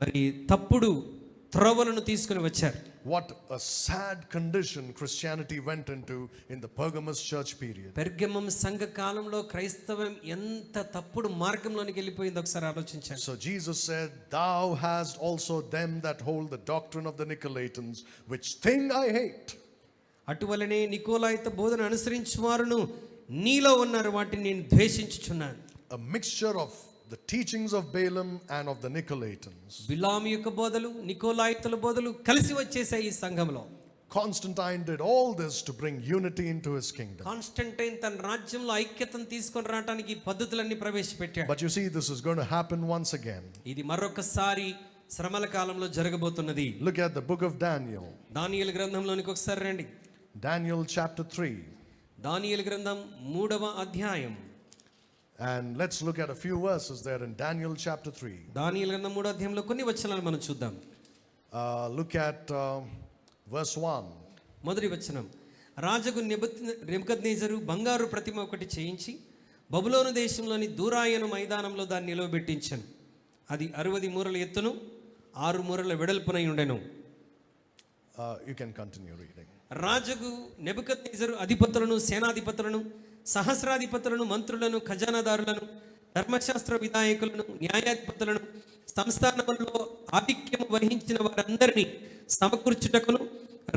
మరి తప్పుడు త్రోవలను తీసుకొని వచ్చారు. What a sad condition Christianity went into in the Pergamus church period. పెర్గమం సంఘ కాలంలో క్రైస్తవం ఎంత తప్పుడు మార్గంలోనికి వెళ్ళిపోయిందో ఒకసారి ఆలోచించండి. So Jesus said, "Thou hast also them that hold the doctrine of the Nicolaitans, which thing I hate." అటువలనే నికోలాయిత బోధన అనుసరించు వారును నీలో ఉన్నారు, వాటిని నేను ద్వేషించుచున్నాను. A mixture of the teachings of Balaam and of the Nicolaitans. బిలాము యొక్క బోధలు, నికోలాయితుల బోధలు కలిసి వచ్చేసాయి ఈ సంఘంలో. Constantine did all this to bring unity into his kingdom. Constantine తన రాజ్యంలో ఐక్యతను తీసుకొని రావడానికి ఈ పద్ధతులన్నీ ప్రవేశపెట్టాడు. But you see, this is going to happen once again. ఇది మరొకసారి శ్రమల కాలంలో జరగబోతున్నది. Look at the book of Daniel. దానియేలు గ్రంథంలోనికి ఒకసారి రండి. Daniel chapter 3. దానియేలు గ్రంథం 3వ అధ్యాయం. And let's look at a few verses there in Daniel chapter 3. దానియేలు గ్రంథం 3వ అధ్యాయంలో కొన్ని వచనాలు మనం చూద్దాం. Look at verse 1. మొదటి వచనం. రాజుకు నెబుకద్నెజరు బంగారు ప్రతిమ ఒకటి చేయించి బబులోను దేశంలోని దూరాయను మైదానంలో దాన్ని నిలవబెట్టించాను. అది 60 మూరల ఎత్తును 6 మూరల వెడల్పునై ఉండెను. You can continue reading. రాజుకు నెబుకద్నెజరు అధిపతులను, సేనాధిపతులను, సహస్రాధిపతులను, మంత్రులను, ఖజానాదారులను, ధర్మశాస్త్ర విధాయకులను, న్యాయాధిపతులను, సంస్థానములలో ఆధిక్యము వహించిన వారందరినీ సమకూర్చుటకును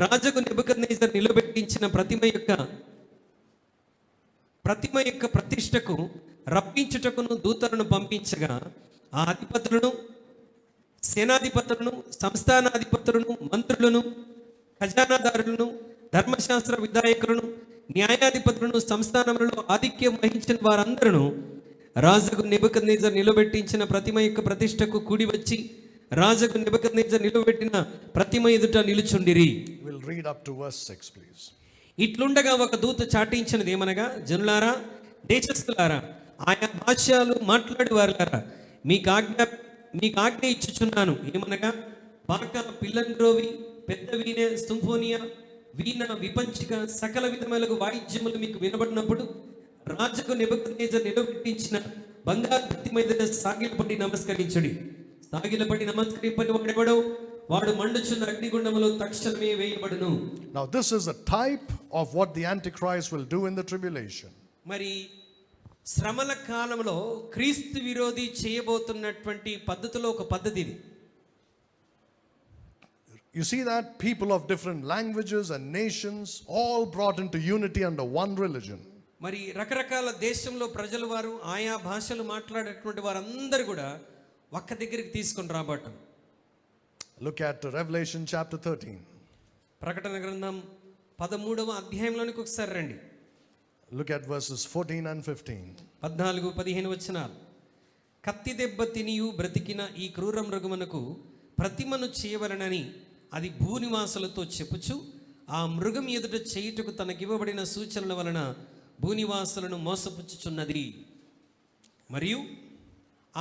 రాజుకు నెబుకద్నెజరు నిలబెట్టించిన ప్రతిమ యొక్క ప్రతిష్టకు రప్పించుటకును దూతలను పంపించగా ఆ అధిపతులను, సేనాధిపతులను, సంస్థానాధిపతులను, మంత్రులను, ఖజానాదారులను, ధర్మశాస్త్ర విధాయకులను, న్యాయాధిపతులను, సంస్థానములలో ఆధిక్యం వహించిన వారందరూ రాజుకు నెబుకద్నెజరు నిలబెట్టించిన ప్రతిమ యొక్క ప్రతిష్టకు కూడి వచ్చి రాజుకు నెబుకద్నెజరు నిలబెట్టిన ప్రతిమ ఎదుట నిలుచుండిరి. We'll read up to verse 6, please. ఇట్లుండగా ఒక దూత చాటించినది ఏమనగా, జనులారా, దేశస్థులారా, ఆయా భాషలు మాట్లాడి వారులారా, మీకు ఆజ్ఞ ఇచ్చుచున్నాను. ఏమనగా, బాక, పిల్లంగ్రోవి, పెద్ద వీణ, సింఫోనియా, వీణ, విపంచిక, సకల విధములకు వాయిద్యములు మీకు వినబడినప్పుడు రాజుకు నెబుకద్నెజరు నిలబెట్టించిన బంగారు ప్రతిమ ఎదుట సాగిలపడి నమస్కరించుడి. సాగిలపడి నమస్కరింపని వాడెవడో వాడు మండుచున్న అగ్నిగుండములో తక్షణమే వేయబడును. Now this is a type of what the Antichrist will do in the tribulation. మరి శ్రమల కాలంలో క్రీస్తు విరోధి చేయబోతున్నటువంటి పద్ధతిలో ఒక పద్ధతి ఇది. You see that people of different languages and nations all brought into unity under one religion. మరి రకరకాల దేశంలో ప్రజలు వారు ఆయా భాషలు మాట్లాడేటువంటి వారందరూ కూడా ఒక్క దగ్గరికి తీసుకొని రాబట్టం. Look at Revelation chapter 13. ప్రకటన గ్రంథం 13వ అధ్యాయంలోనికి ఒకసారి రండి. Look at verses 14 and 15. 14-15 వచనాలు. కత్తి దెబ్బ తినియు బ్రతికిన ఈ క్రూర మృగమునకు ప్రతిమను చేయవలనని అది భూనివాసులతో చెప్పుచు ఆ మృగం ఎదుట చేయుటకు తనకివ్వబడిన సూచనల వలన భూనివాసులను మోసపుచ్చుచున్నది. మరియు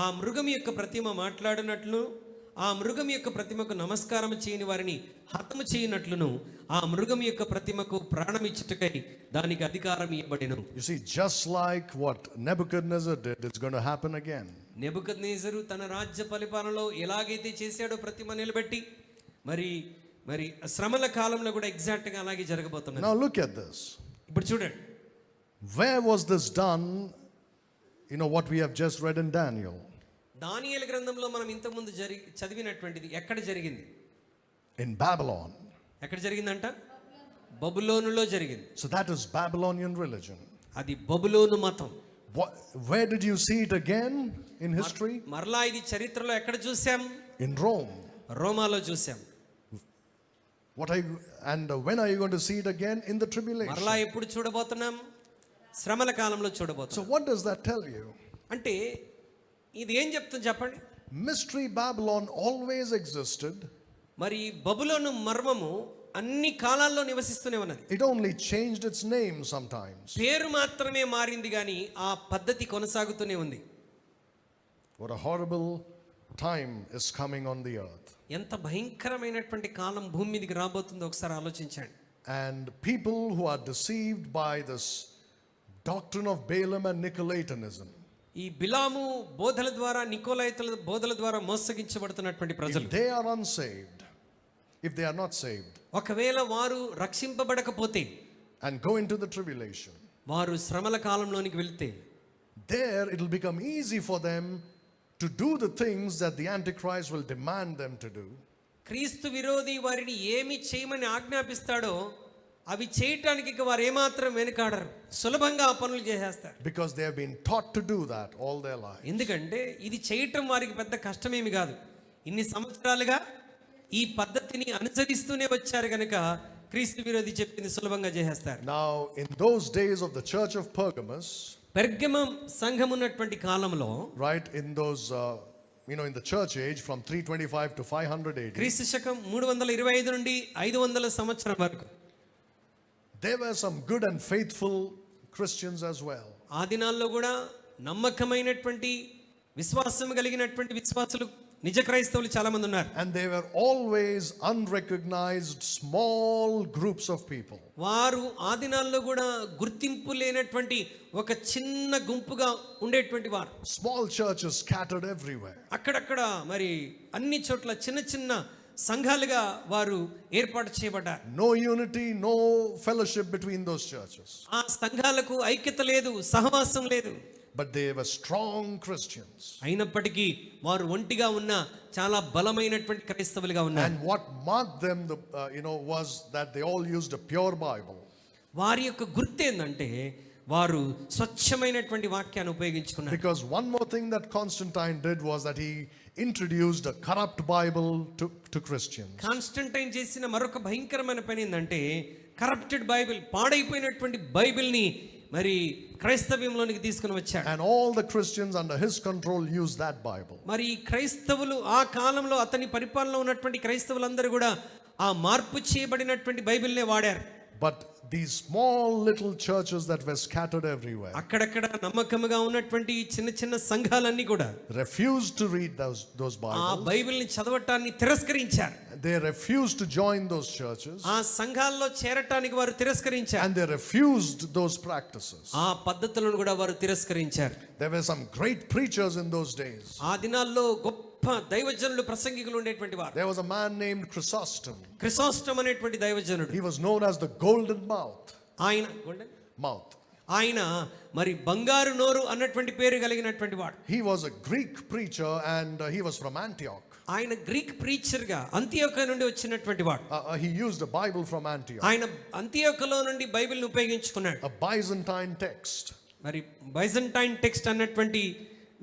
ఆ మృగం యొక్క ప్రతిమ మాట్లాడినట్లు, ఆ మృగం యొక్క ప్రతిమకు నమస్కారం చేయని వారిని హతము చేయనట్లును ఆ మృగం యొక్క ప్రతిమకు ప్రాణమిచ్చుటకై దానికి అధికారం ఇవ్వబడెను. You see, just like what Nebuchadnezzar did, it's going to happen again. నెబుకద్నెజరు తన రాజ్య పరిపాలనలో ఎలాగైతే చేశాడో ప్రతిమ నిలబెట్టి మరి శ్రమల కాలంలో కూడా ఎగ్జాక్ట్ గా అలాగే జరగబోతున్నది. Now look at this. ఇప్పుడు చూడండి, Where was this done? You know what we have just read in Daniel. దానియేలు గ్రంథంలో మనం ఇంతకుముందు చదివినటువంటిది ఎక్కడ జరిగింది? In Babylon. ఎక్కడ జరిగిందంట? బబులోనులో జరిగింది. So that is Babylonian religion. అది బబులోను మతం. Where did you see it again in history? మరలా ఇది చరిత్రలో ఎక్కడ చూసాం? In Rome. రోమాలో చూసాం. When are you going to see it again? In the tribulation. మరలా ఎప్పుడు చూడబోతున్నాం? శ్రమల కాలంలో చూడబోతున్నాం. So what does that tell you? అంటే ఇది ఏం చెప్తుంది చెప్పండి? Mystery Babylon always existed. మరి బబులోను మర్మము అన్ని కాలాల్లో నివసిస్తూనే ఉన్నది. It only changed its name sometimes. పేరు మాత్రమే మారింది కానీ ఆ పద్ధతి కొనసాగుతూనే ఉంది. What a horrible time is coming on the earth. ఎంత భయంకరమైనటువంటి కాలం భూమి మీదకి రాబోతుందో ఒకసారి ఆలోచించండి. And people who are deceived by this doctrine of Balaam and Nicolaitanism. ఈ బిలాము బోధల ద్వారా, నికోలైతుల బోధల ద్వారా మోసగించబడుతున్నటువంటి ప్రజలు, if they are unsaved, if they are not saved, ఒకవేళ వారు రక్షింపబడకపోతే and go into the tribulation, వారు శ్రమల కాలంలోనికి వెళ్తే, there it will become easy for them to do the things that the Antichrist will demand them to do. క్రీస్తు విరోధి వారిని ఏమి చేయమని ఆజ్ఞాపిస్తాడో అవి చేయటానికి ఇక వారు ఏమాత్రం వెనుకాడరు, సులభంగా ఆ పనులు చేసేస్తారు. Because they have been taught to do that all their life. ఎందుకంటే ఇది చేయటం వారికి పెద్ద కష్టమేమి కాదు. ఇన్ని సంవత్సరాలుగా ఈ పద్ధతిని అనుసరిస్తూనే వచ్చారు కనుక క్రీస్తు విరోధి చెప్పింది సులభంగా చేసేస్తారు. Now in those days of the church of Pergamos, పెర్గమం సంఘం ఉన్నటువంటి కాలంలో, right, in those in the church age from 325 to 500 AD, క్రీస్తు శకం 325 నుండి 500 సంవత్సరం వరకు, there were some good and faithful Christians as well. ఆ దినాల్లో కూడా నమ్మకమైనటువంటి విశ్వాసం కలిగినటువంటి విశ్వాసులు, నిజ క్రైస్తవులు చాలా మంది ఉన్నారు. And they were always unrecognized small groups of people. వారు ఆ దినాల్లో కూడా గుర్తింపు లేనటువంటి ఒక చిన్న గుంపుగా ఉండేటువంటి వారు. Small churches scattered everywhere. అక్కడక్కడ మరి అన్ని చోట్ల చిన్న చిన్న సంఘాలుగా వారు ఏర్పాటు చేయబడ్డారు. No unity, no fellowship between those churches. ఆ సంఘాలకు ఐక్యత లేదు, సహవాసం లేదు. But they were strong Christians. అయినప్పటికీ వారు ఒంటిగా ఉన్న చాలా బలమైనటువంటి క్రైస్తవులుగా ఉన్నారు. And what marked them was that they all used a pure Bible. వారి యొక్క గుర్తు ఏంటంటే వారు స్వచ్ఛమైనటువంటి వాక్యాన్ని ఉపయోగించుకున్నారు. Because one more thing that Constantine did was that he introduced a corrupt Bible to Christians. Constantine చేసిన మరొక భయంకరమైన పని ఏంటంటే కరప్టెడ్ బైబిల్, పాడైపోయినటువంటి బైబిల్ని మరి క్రైస్తవ్యంలోనికి తీసుకుని వచ్చాడు. And all the Christians under his control used that Bible. మరి క్రైస్తవులు ఆ కాలంలో అతని పరిపాలనలో ఉన్నటువంటి క్రైస్తవులందరూ కూడా ఆ మార్పు చేయబడినటువంటి బైబిల్నే వాడారు. But these small little churches that were scattered everywhere, అక్కడక్కడ నమ్మకముగా ఉన్నటువంటి చిన్న చిన్న సంఘాలన్నీ కూడా refused to read those ఆ Bibles. బైబిల్ని చదవటాన్ని తిరస్కరించారు. They refused to join those churches. ఆ సంఘాల్లో చేరటానికి వారు తిరస్కరించారు. And they refused those practices. ఆ పద్ధతులను కూడా వారు తిరస్కరించారు. There were some great preachers in those days. ఆ దినాల్లో గొప్ప దైవజనులు, ప్రసంగికులు ఉండేటువంటి వారు. There was a man named Chrysostom. క్రిసోస్టం అనేటువంటి దైవజనుడు. He was known as the golden mouth. ఆయన మరి బంగారు నోరు అన్నటువంటి పేరు కలిగినటువంటి వాడు. He was a Greek preacher and he was from Antioch. ఆయన గ్రీక్ ప్రీచర్ గా అంతియోక నుండి వచ్చినటువంటి వాడు. He used a Bible from Antioch. ఆయన అంతియోకలో నుండి బైబిల్ని ఉపయోగించుకున్నాడు. A Byzantine text. మరి బైజంటైన్ టెక్స్ట్ అన్నటువంటి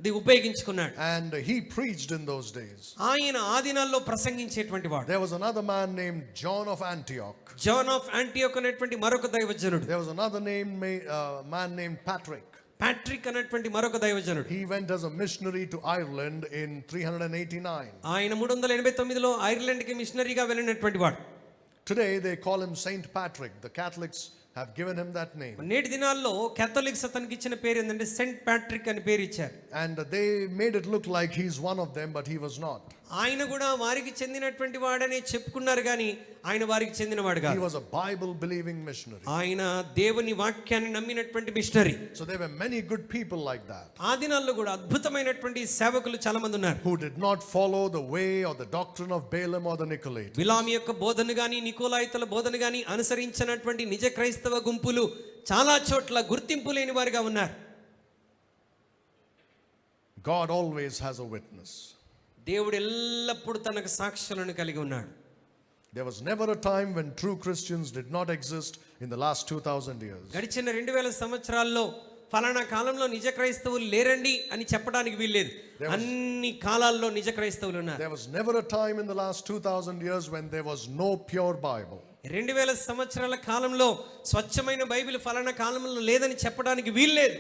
the ఉపయోగించుకున్నాడు. And he preached in those days. ఆయన ఆ దినాల్లో ప్రసంగించేటువంటి వాడు. There was another man named John of Antioch. John of Antioch అనేటువంటి మరొక దైవజనుడు. There was another man named Patrick. Patrick అనేటువంటి మరొక దైవజనుడు. He went as a missionary to Ireland in 389. ఆయన 389లో ఐర్లాండ్ కి మిషనరీగా వెళ్ళినటువంటి వాడు. Today they call him Saint Patrick. The Catholics have given him that name. నేటి దినాల్లో కేథలిక్స్ అతనికి ఇచ్చిన పేరు ఏంటంటే సెయింట్ ప్యాట్రిక్ అని పేరు ఇచ్చారు. And they made it look like he's one of them, but he was not. ఆయన కూడా వారికి చెందినటువంటి వాడనే చెప్పుకున్నారు కానీ ఆయన వారికి చెందినవాడు కాదు. He was a Bible believing missionary. ఆయన దేవుని వాక్యాన్ని నమ్మినటువంటి machinery. So there were many good people like that. ఆ దినాల్లో కూడా అద్భుతమైనటువంటి సేవకులు చాలా మంది ఉన్నారు. Who did not follow the way or the doctrine of Balaam or the Nicolaites. బిలాము యొక్క బోధన గాని నికోలాయితల బోధన గాని అనుసరించినటువంటి నిజ క్రైస్తవ గుంపులు చాలా చోట్ల గుర్తింపు లేని వారిగా ఉన్నారు. God always has a witness. దేవుడు ఎల్లప్పుడూ తనకు సాక్షులను కలిగి ఉన్నాడు. There was never a time when true Christians did not exist in the last 2000 years. గడిచిన 2000 సంవత్సరాల్లో ఫలానా కాలంలో నిజ క్రైస్తవులు లేరండి అని చెప్పడానికి వీల్లేదు. అన్ని కాలాల్లో నిజ క్రైస్తవులు ఉన్నారు. There was never a time in the last 2000 years when there was no pure Bible. 2000 సంవత్సరాల కాలంలో స్వచ్ఛమైన బైబిల్ ఫలానా కాలంలో లేదని చెప్పడానికి వీల్లేదు.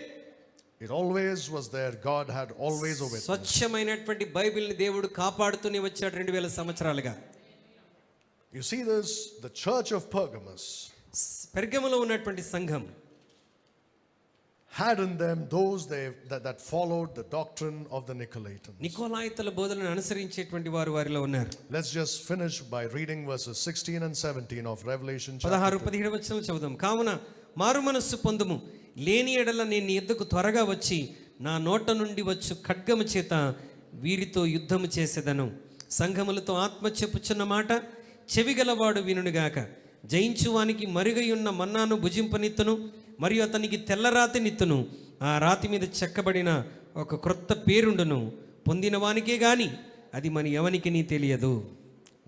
It always was there. God had always a witness. స్వచ్ఛమైనటువంటి బైబిల్ని దేవుడు కాపాడుతూనే వచ్చాడు 2000 సంవత్సరాలుగా. You see this, the church of Pergamos పెర్గములో ఉన్నటువంటి సంఘం had in them those that followed the doctrine of the Nicolaitans. నికోలాయితల బోధనను అనుసరించేటువంటి వారిలో ఉన్నారు. Let's just finish by reading verses 16 and 17 of Revelation chapter 16-17 వచనం చదువుదాం. కావున మారు మనస్సు పొందుము, లేని ఎడల నేను నీ యొద్దకు త్వరగా వచ్చి నా నోట నుండి వచ్చు ఖడ్గము చేత వీరితో యుద్ధము చేసేదను. సంఘములతో ఆత్మ చెప్పుచున్న మాట చెవిగలవాడు వినుగాక. జయించువానికి మరుగయున్న మన్నాను భుజింపనిత్తును, మరియు అతనికి తెల్లరాతి నిత్తును. ఆ రాతి మీద చెక్కబడిన ఒక క్రొత్త పేరుండును. పొందిన వానికే గాని అది మన ఎవనికి నీ తెలియదు.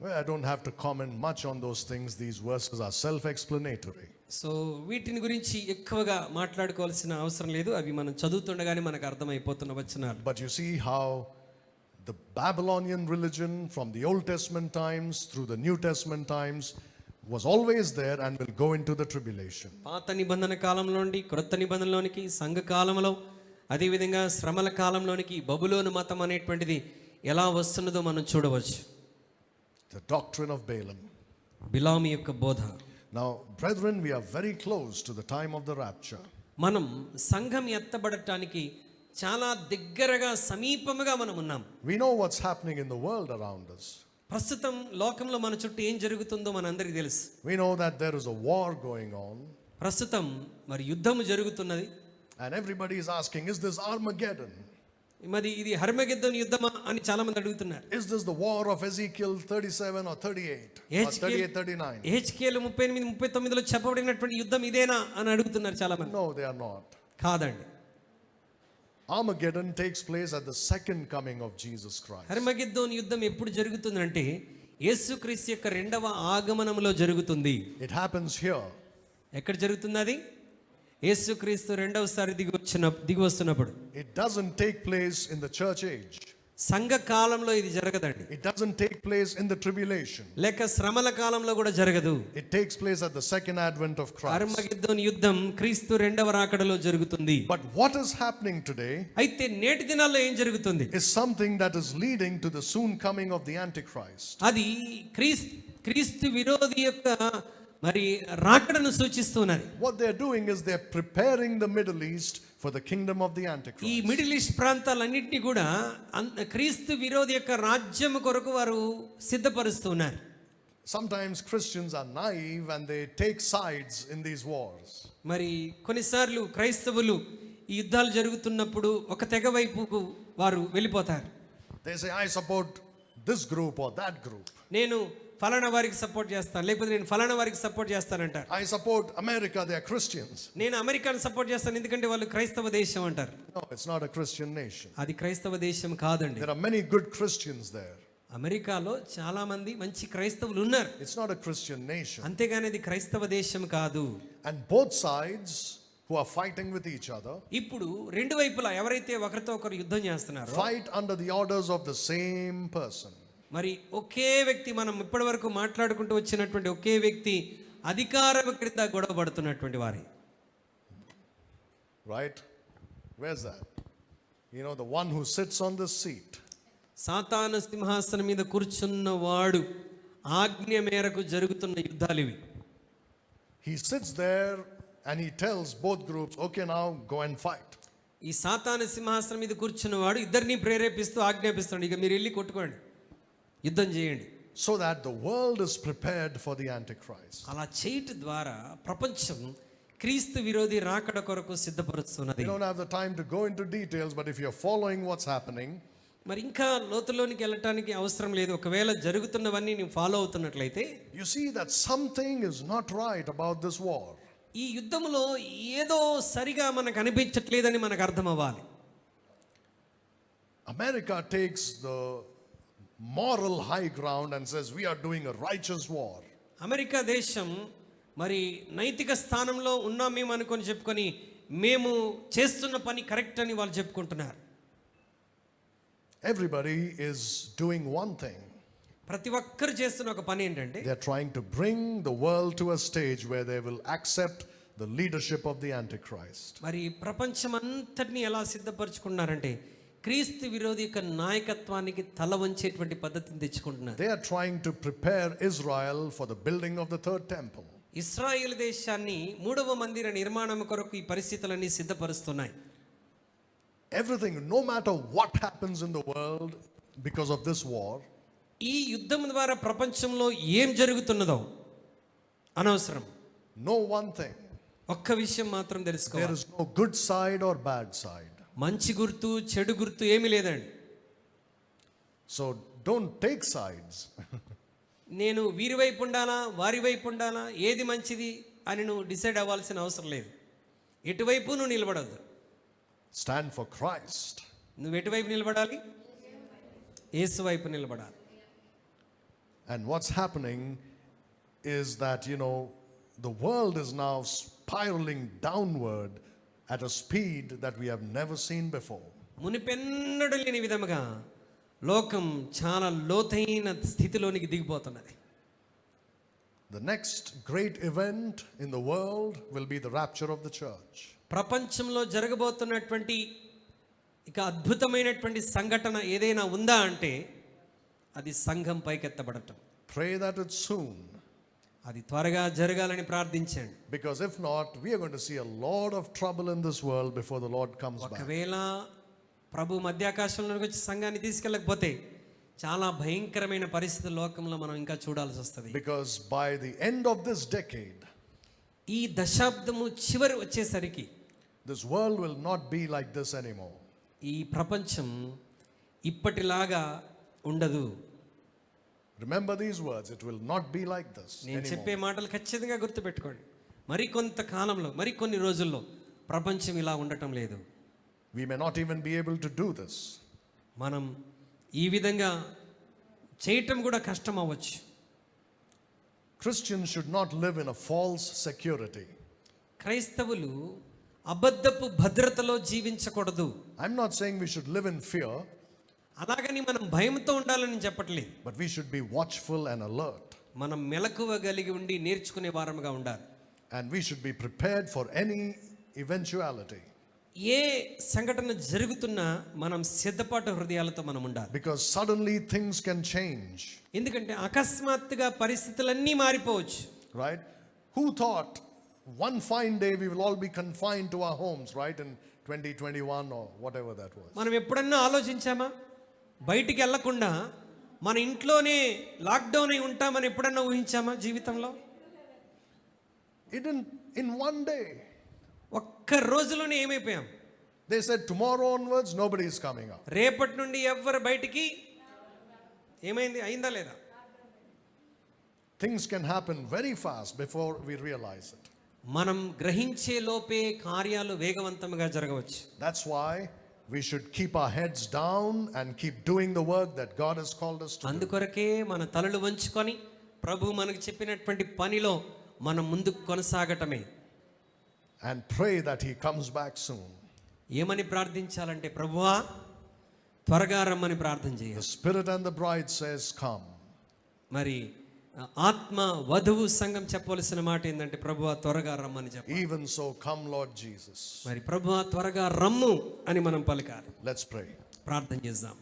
Well, I don't have to comment much on those things. These verses are self-explanatory. So వీటిని గురించి ఎక్కువగా మాట్లాడుకోవాల్సిన అవసరం లేదు. అవి మనం చదువుతుండగానే మనకు అర్థమైపోతున్న వచనాలు. But you see how the Babylonian religion from the Old Testament times through the New Testament times was always there and will go into the tribulation. పాత నిబంధన కాలంలో నుండి క్రొత్త నిబంధనలోనికి, సంఘ కాలంలో, అదేవిధంగా శ్రమల కాలంలోనికి బబులోను మతం అనేటువంటిది ఎలా వస్తున్నదో మనం చూడవచ్చు. The doctrine of Balaam. బిలాము యొక్క బోధ. Now, brethren, we are very close to the time of the rapture. మనం సంఘం ఎత్తబడటానికి చాలా దగ్గరగా సమీపముగా మనం ఉన్నాం. We know what's happening in the world around us. ప్రస్తుతం లోకంలో మన చుట్టూ ఏం జరుగుతుందో మనందరికీ తెలుసు. We know that there is a war going on. ప్రస్తుతం మరి యుద్ధము జరుగుతున్నది. And everybody is asking, is this Armageddon? మరి ఇది హర్మగెద్దోను యుద్ధమా అని చాలా మంది అడుగుతున్నారు. Is this the war of Ezekiel 37 or 38 or 38, 39? Ezekiel 38-39లో చెప్పబడినటువంటి యుద్ధం ఇదేనా అని అడుగుతున్నారు చాలా మంది. No, they are not. కాదండి. Armageddon takes place at the second coming of Jesus Christ. హర్మగెద్దోను యుద్ధం ఎప్పుడు జరుగుతుందంటే యేసుక్రీస్తు యొక్క రెండవ ఆగమనంలో జరుగుతుంది. It happens here. ఎక్కడ జరుగుతుంది అది? యేసుక్రీస్తు రెండవసారి దిగి వస్తున్నప్పుడు. It doesn't take place in the church age. సంఘ కాలంలో ఇది జరగదండి. It doesn't take place in the tribulation. లేక శ్రమల కాలంలో కూడా జరగదు. It takes place at the second advent of Christ. హర్మగెద్దోను యుద్ధం క్రీస్తు రెండవ రాకడలో జరుగుతుంది. But what is happening today అయితే నేటి దినాల్లో ఏం జరుగుతుంది? is something that is leading to the soon coming of the Antichrist. అది క్రీస్తు విరోధి యొక్క మరి రాకడను సూచిస్తున్నది. What they are doing is they are preparing the Middle East for the kingdom of the Antichrist. ఈ మిడిల్ ఈస్ట్ ప్రాంతాలన్నింటినీ కూడా క్రీస్తు విరోధి యొక్క రాజ్యం కొరకు వారు సిద్ధపరుస్తున్నారు. Sometimes Christians are naive and they take sides in these wars. మరి కొన్నిసార్లు క్రైస్తవులు ఈ యుద్ధాలు జరుగుతున్నప్పుడు ఒక తెగ వైపుకు వారు వెళ్ళిపోతారు. They say, I support this group or that group. నేను ఫలానా వారికి సపోర్ట్ చేస్తాను, లేకపోతే నేను ఫలానా వారికి support చేస్తానంటారు. I support America, they are Christians. నేను అమెరికాను సపోర్ట్ చేస్తాను ఎందుకంటే వాళ్ళు క్రైస్తవ దేశం అంటారు. No, it's not a Christian nation. అది క్రైస్తవ దేశం కాదండి. There are many good Christians there. అమెరికాలో చాలా మంది మంచి క్రైస్తవులు ఉన్నారు. It's not a Christian nation. అంతేగాని ఇది క్రైస్తవ దేశం కాదు. And both sides who are fighting with each other ఇప్పుడు రెండు వైపులా ఎవరైతే ఒకరితో ఒకరు యుద్ధం చేస్తున్నారో fight under the orders of the same person. మరి ఒకే వ్యక్తి, మనం ఇప్పటి వరకు మాట్లాడుకుంటూ వచ్చినటువంటి ఒకే వ్యక్తి అధికారం క్రింద గొడవ పడుతున్నటువంటి వారి. Right? Where's that? You know, the one who sits on the seat. సాతాను సింహాసనం మీద కూర్చున్నవాడు ఆజ్ఞ మేరకు జరుగుతున్న యుద్ధాలు ఇవి. He sits there and he tells both groups, okay, now go and fight. ఈ సాతాను సింహాసనం మీద కూర్చున్నవాడు ఇద్దరిని ప్రేరేపిస్తూ ఆజ్ఞాపిస్తాడు, ఇక మీరు వెళ్ళి కొట్టుకోండి, యుద్ధం చేయండి. So that the world is prepared for the Antichrist. అలా చేయటం ద్వారా ప్రపంచం క్రీస్తు విరోధి రాకడ కొరకు సిద్ధపరుస్తున్నది. We don't have the time to go into details, but if you're following what's happening, మరి ఇంకా లోతులోనికి వెళ్ళటానికి అవసరం లేదు. ఒకవేళ జరుగుతున్నవన్నీ నేను follow అవుతున్నట్లయితే you see that something is not right about this war. ఈ యుద్ధంలో ఏదో సరిగా మనకు అనిపించట్లేదని మనకు అర్థం అవ్వాలి. America takes the moral high ground and says we are doing a righteous war. America దేశం మరి నైతిక స్థానంలో ఉన్నాం మేము అనుకొని చెప్పుకొని మేము చేస్తున్న పని కరెక్ట్ అని వాళ్ళు చెప్పుకుంటున్నారు. Everybody is doing one thing. ప్రతి ఒక్కరు చేస్తున్న ఒక పని ఏంటంటే They are trying to bring the world to a stage where they will accept the leadership of the Antichrist. మరి ప్రపంచం అంతటిని ఎలా సిద్ధపరచుకున్నారంటే క్రీస్తు విరోధి యొక్క నాయకత్వానికి తల వంచేటువంటి పద్ధతిని తెచ్చుకుంటున్నారు. They are trying to prepare Israel for the building of the third temple. ఇశ్రాయేలు దేశాన్ని మూడవ మందిర నిర్మాణం కొరకు ఈ పరిస్థితులన్నీ సిద్ధపరుస్తున్నాయి. Everything, no matter what happens in the world because of this war, ఈ యుద్ధం ద్వారా ప్రపంచంలో ఏం జరుగుతున్నదో అనవసరం. know one thing. ఒక్క విషయం మాత్రం There తెలుసుకోవాలి, is no good side or bad side. మంచి గుర్తు చెడు గుర్తు ఏమీ లేదండి. So don't take sides. నేను వీరి వైపు ఉండాలా వారి వైపు ఉండాలా ఏది మంచిది అని నువ్వు డిసైడ్ అవ్వాల్సిన అవసరం లేదు. ఎటువైపు నువ్వు నిలబడద్దు. Stand for Christ. నువ్వు ఎటువైపు నిలబడాలి? యేసు వైపు నిలబడాలి. And what's happening is that, the world is now spiraling downward at a speed that we have never seen before. మునిపెన్నడూ లేని విధముగా లోకం చాలా లోతైన స్థితిలోనికి దిగిపోతున్నది. The next great event in the world will be the rapture of the church. ప్రపంచంలో జరగబోతున్నటువంటి ఇక అద్భుతమైనటువంటి సంఘటన ఏదైనా ఉందా అంటే అది సంఘం పైకెత్తబడటం. Pray that it's soon. అది త్వరగా జరగాలని ప్రార్థించండి. Because if not, we are going to see a lot of trouble in this world before the Lord comes back. ఒకవేళ ప్రభు మధ్యాకాశంలోకి వచ్చి సంఘాన్ని తీసుకెళ్ళకపోతే చాలా భయంకరమైన పరిస్థితులు లోకంలో మనం ఇంకా చూడాల్సి వస్తుంది. Because by the end of this decade, ఈ దశాబ్దము చివరి వచ్చేసరికి this world will not be like this anymore. ఈ ప్రపంచం ఇప్పటిలాగా ఉండదు. Remember these words, it will not be like this నేను చెప్పే anymore. మాటలు ఖచ్చితంగా గుర్తుపెట్టుకోండి. మరి కొంతకాలంలో మరి కొన్ని రోజుల్లో ప్రపంచం ఇలా ఉండటం లేదు. We may not even be able to do this. మనం ఈ విధంగా చేయటం కూడా కష్టం అవ్వచ్చు. Christians should not live in a false security. క్రైస్తవులు అబద్ధపు భద్రతలో జీవించకూడదు. I'm not saying we should live in fear, అలాగని మనం భయంతో ఉండాలని చెప్పట్లేదు. but we should be watchful and alert. మనం మెలకువ కలిగి ఉండి నేర్చుకునే వారముగా ఉండాలి. And we should be prepared for any eventuality. ఏ సంఘటన జరుగుతున్నా మనం సిద్ధపాటు హృదయాలతో మనం ఉండాలి. Because suddenly things can change. ఎందుకంటే అకస్మాత్తుగా పరిస్థితులన్నీ మారిపోవచ్చు. Right? Who thought one fine day we will all be confined to our homes, right? In 2021 or whatever that was. మనం ఎప్పుడన్నా ఆలోచించామా బయటికి వెళ్లకుండా మన ఇంట్లోనే లాక్డౌన్ అయి ఉంటామని ఎప్పుడన్నా ఊహించామా జీవితంలో? In one day. ఒక్క రోజులోనే ఏమైపోయాం? They said tomorrow onwards nobody is coming out. రేపటి నుండి ఎవ్వరు బయటికి ఏమైంది? అయిందా లేదా? Things can happen very fast before we realize it. మనం గ్రహించే లోపే కార్యాలు వేగవంతంగా జరగవచ్చు. That's why we should keep our heads down and keep doing the work that God has called us to do. అందుకొరకే మన తలలు వంచుకొని ప్రభు మనకు చెప్పినటువంటి పనిలో మనం ముందుకు కొనసాగటమే. And pray that he comes back soon. ఏమని ప్రార్థించాలంటే ప్రభువా త్వరగా రమ్మని ప్రార్థన The చేయాలి. Spirit and the bride says, come. మరి ఆత్మ వధువు సంఘం చెప్పవలసిన మాట ఏంటంటే ప్రభువా త్వరగా రమ్మని చెప్పాలి. Even so, come Lord Jesus. మరి ప్రభువా త్వరగా రమ్ము అని మనం పలకాలి. Let's pray. ప్రార్థన చేద్దాం.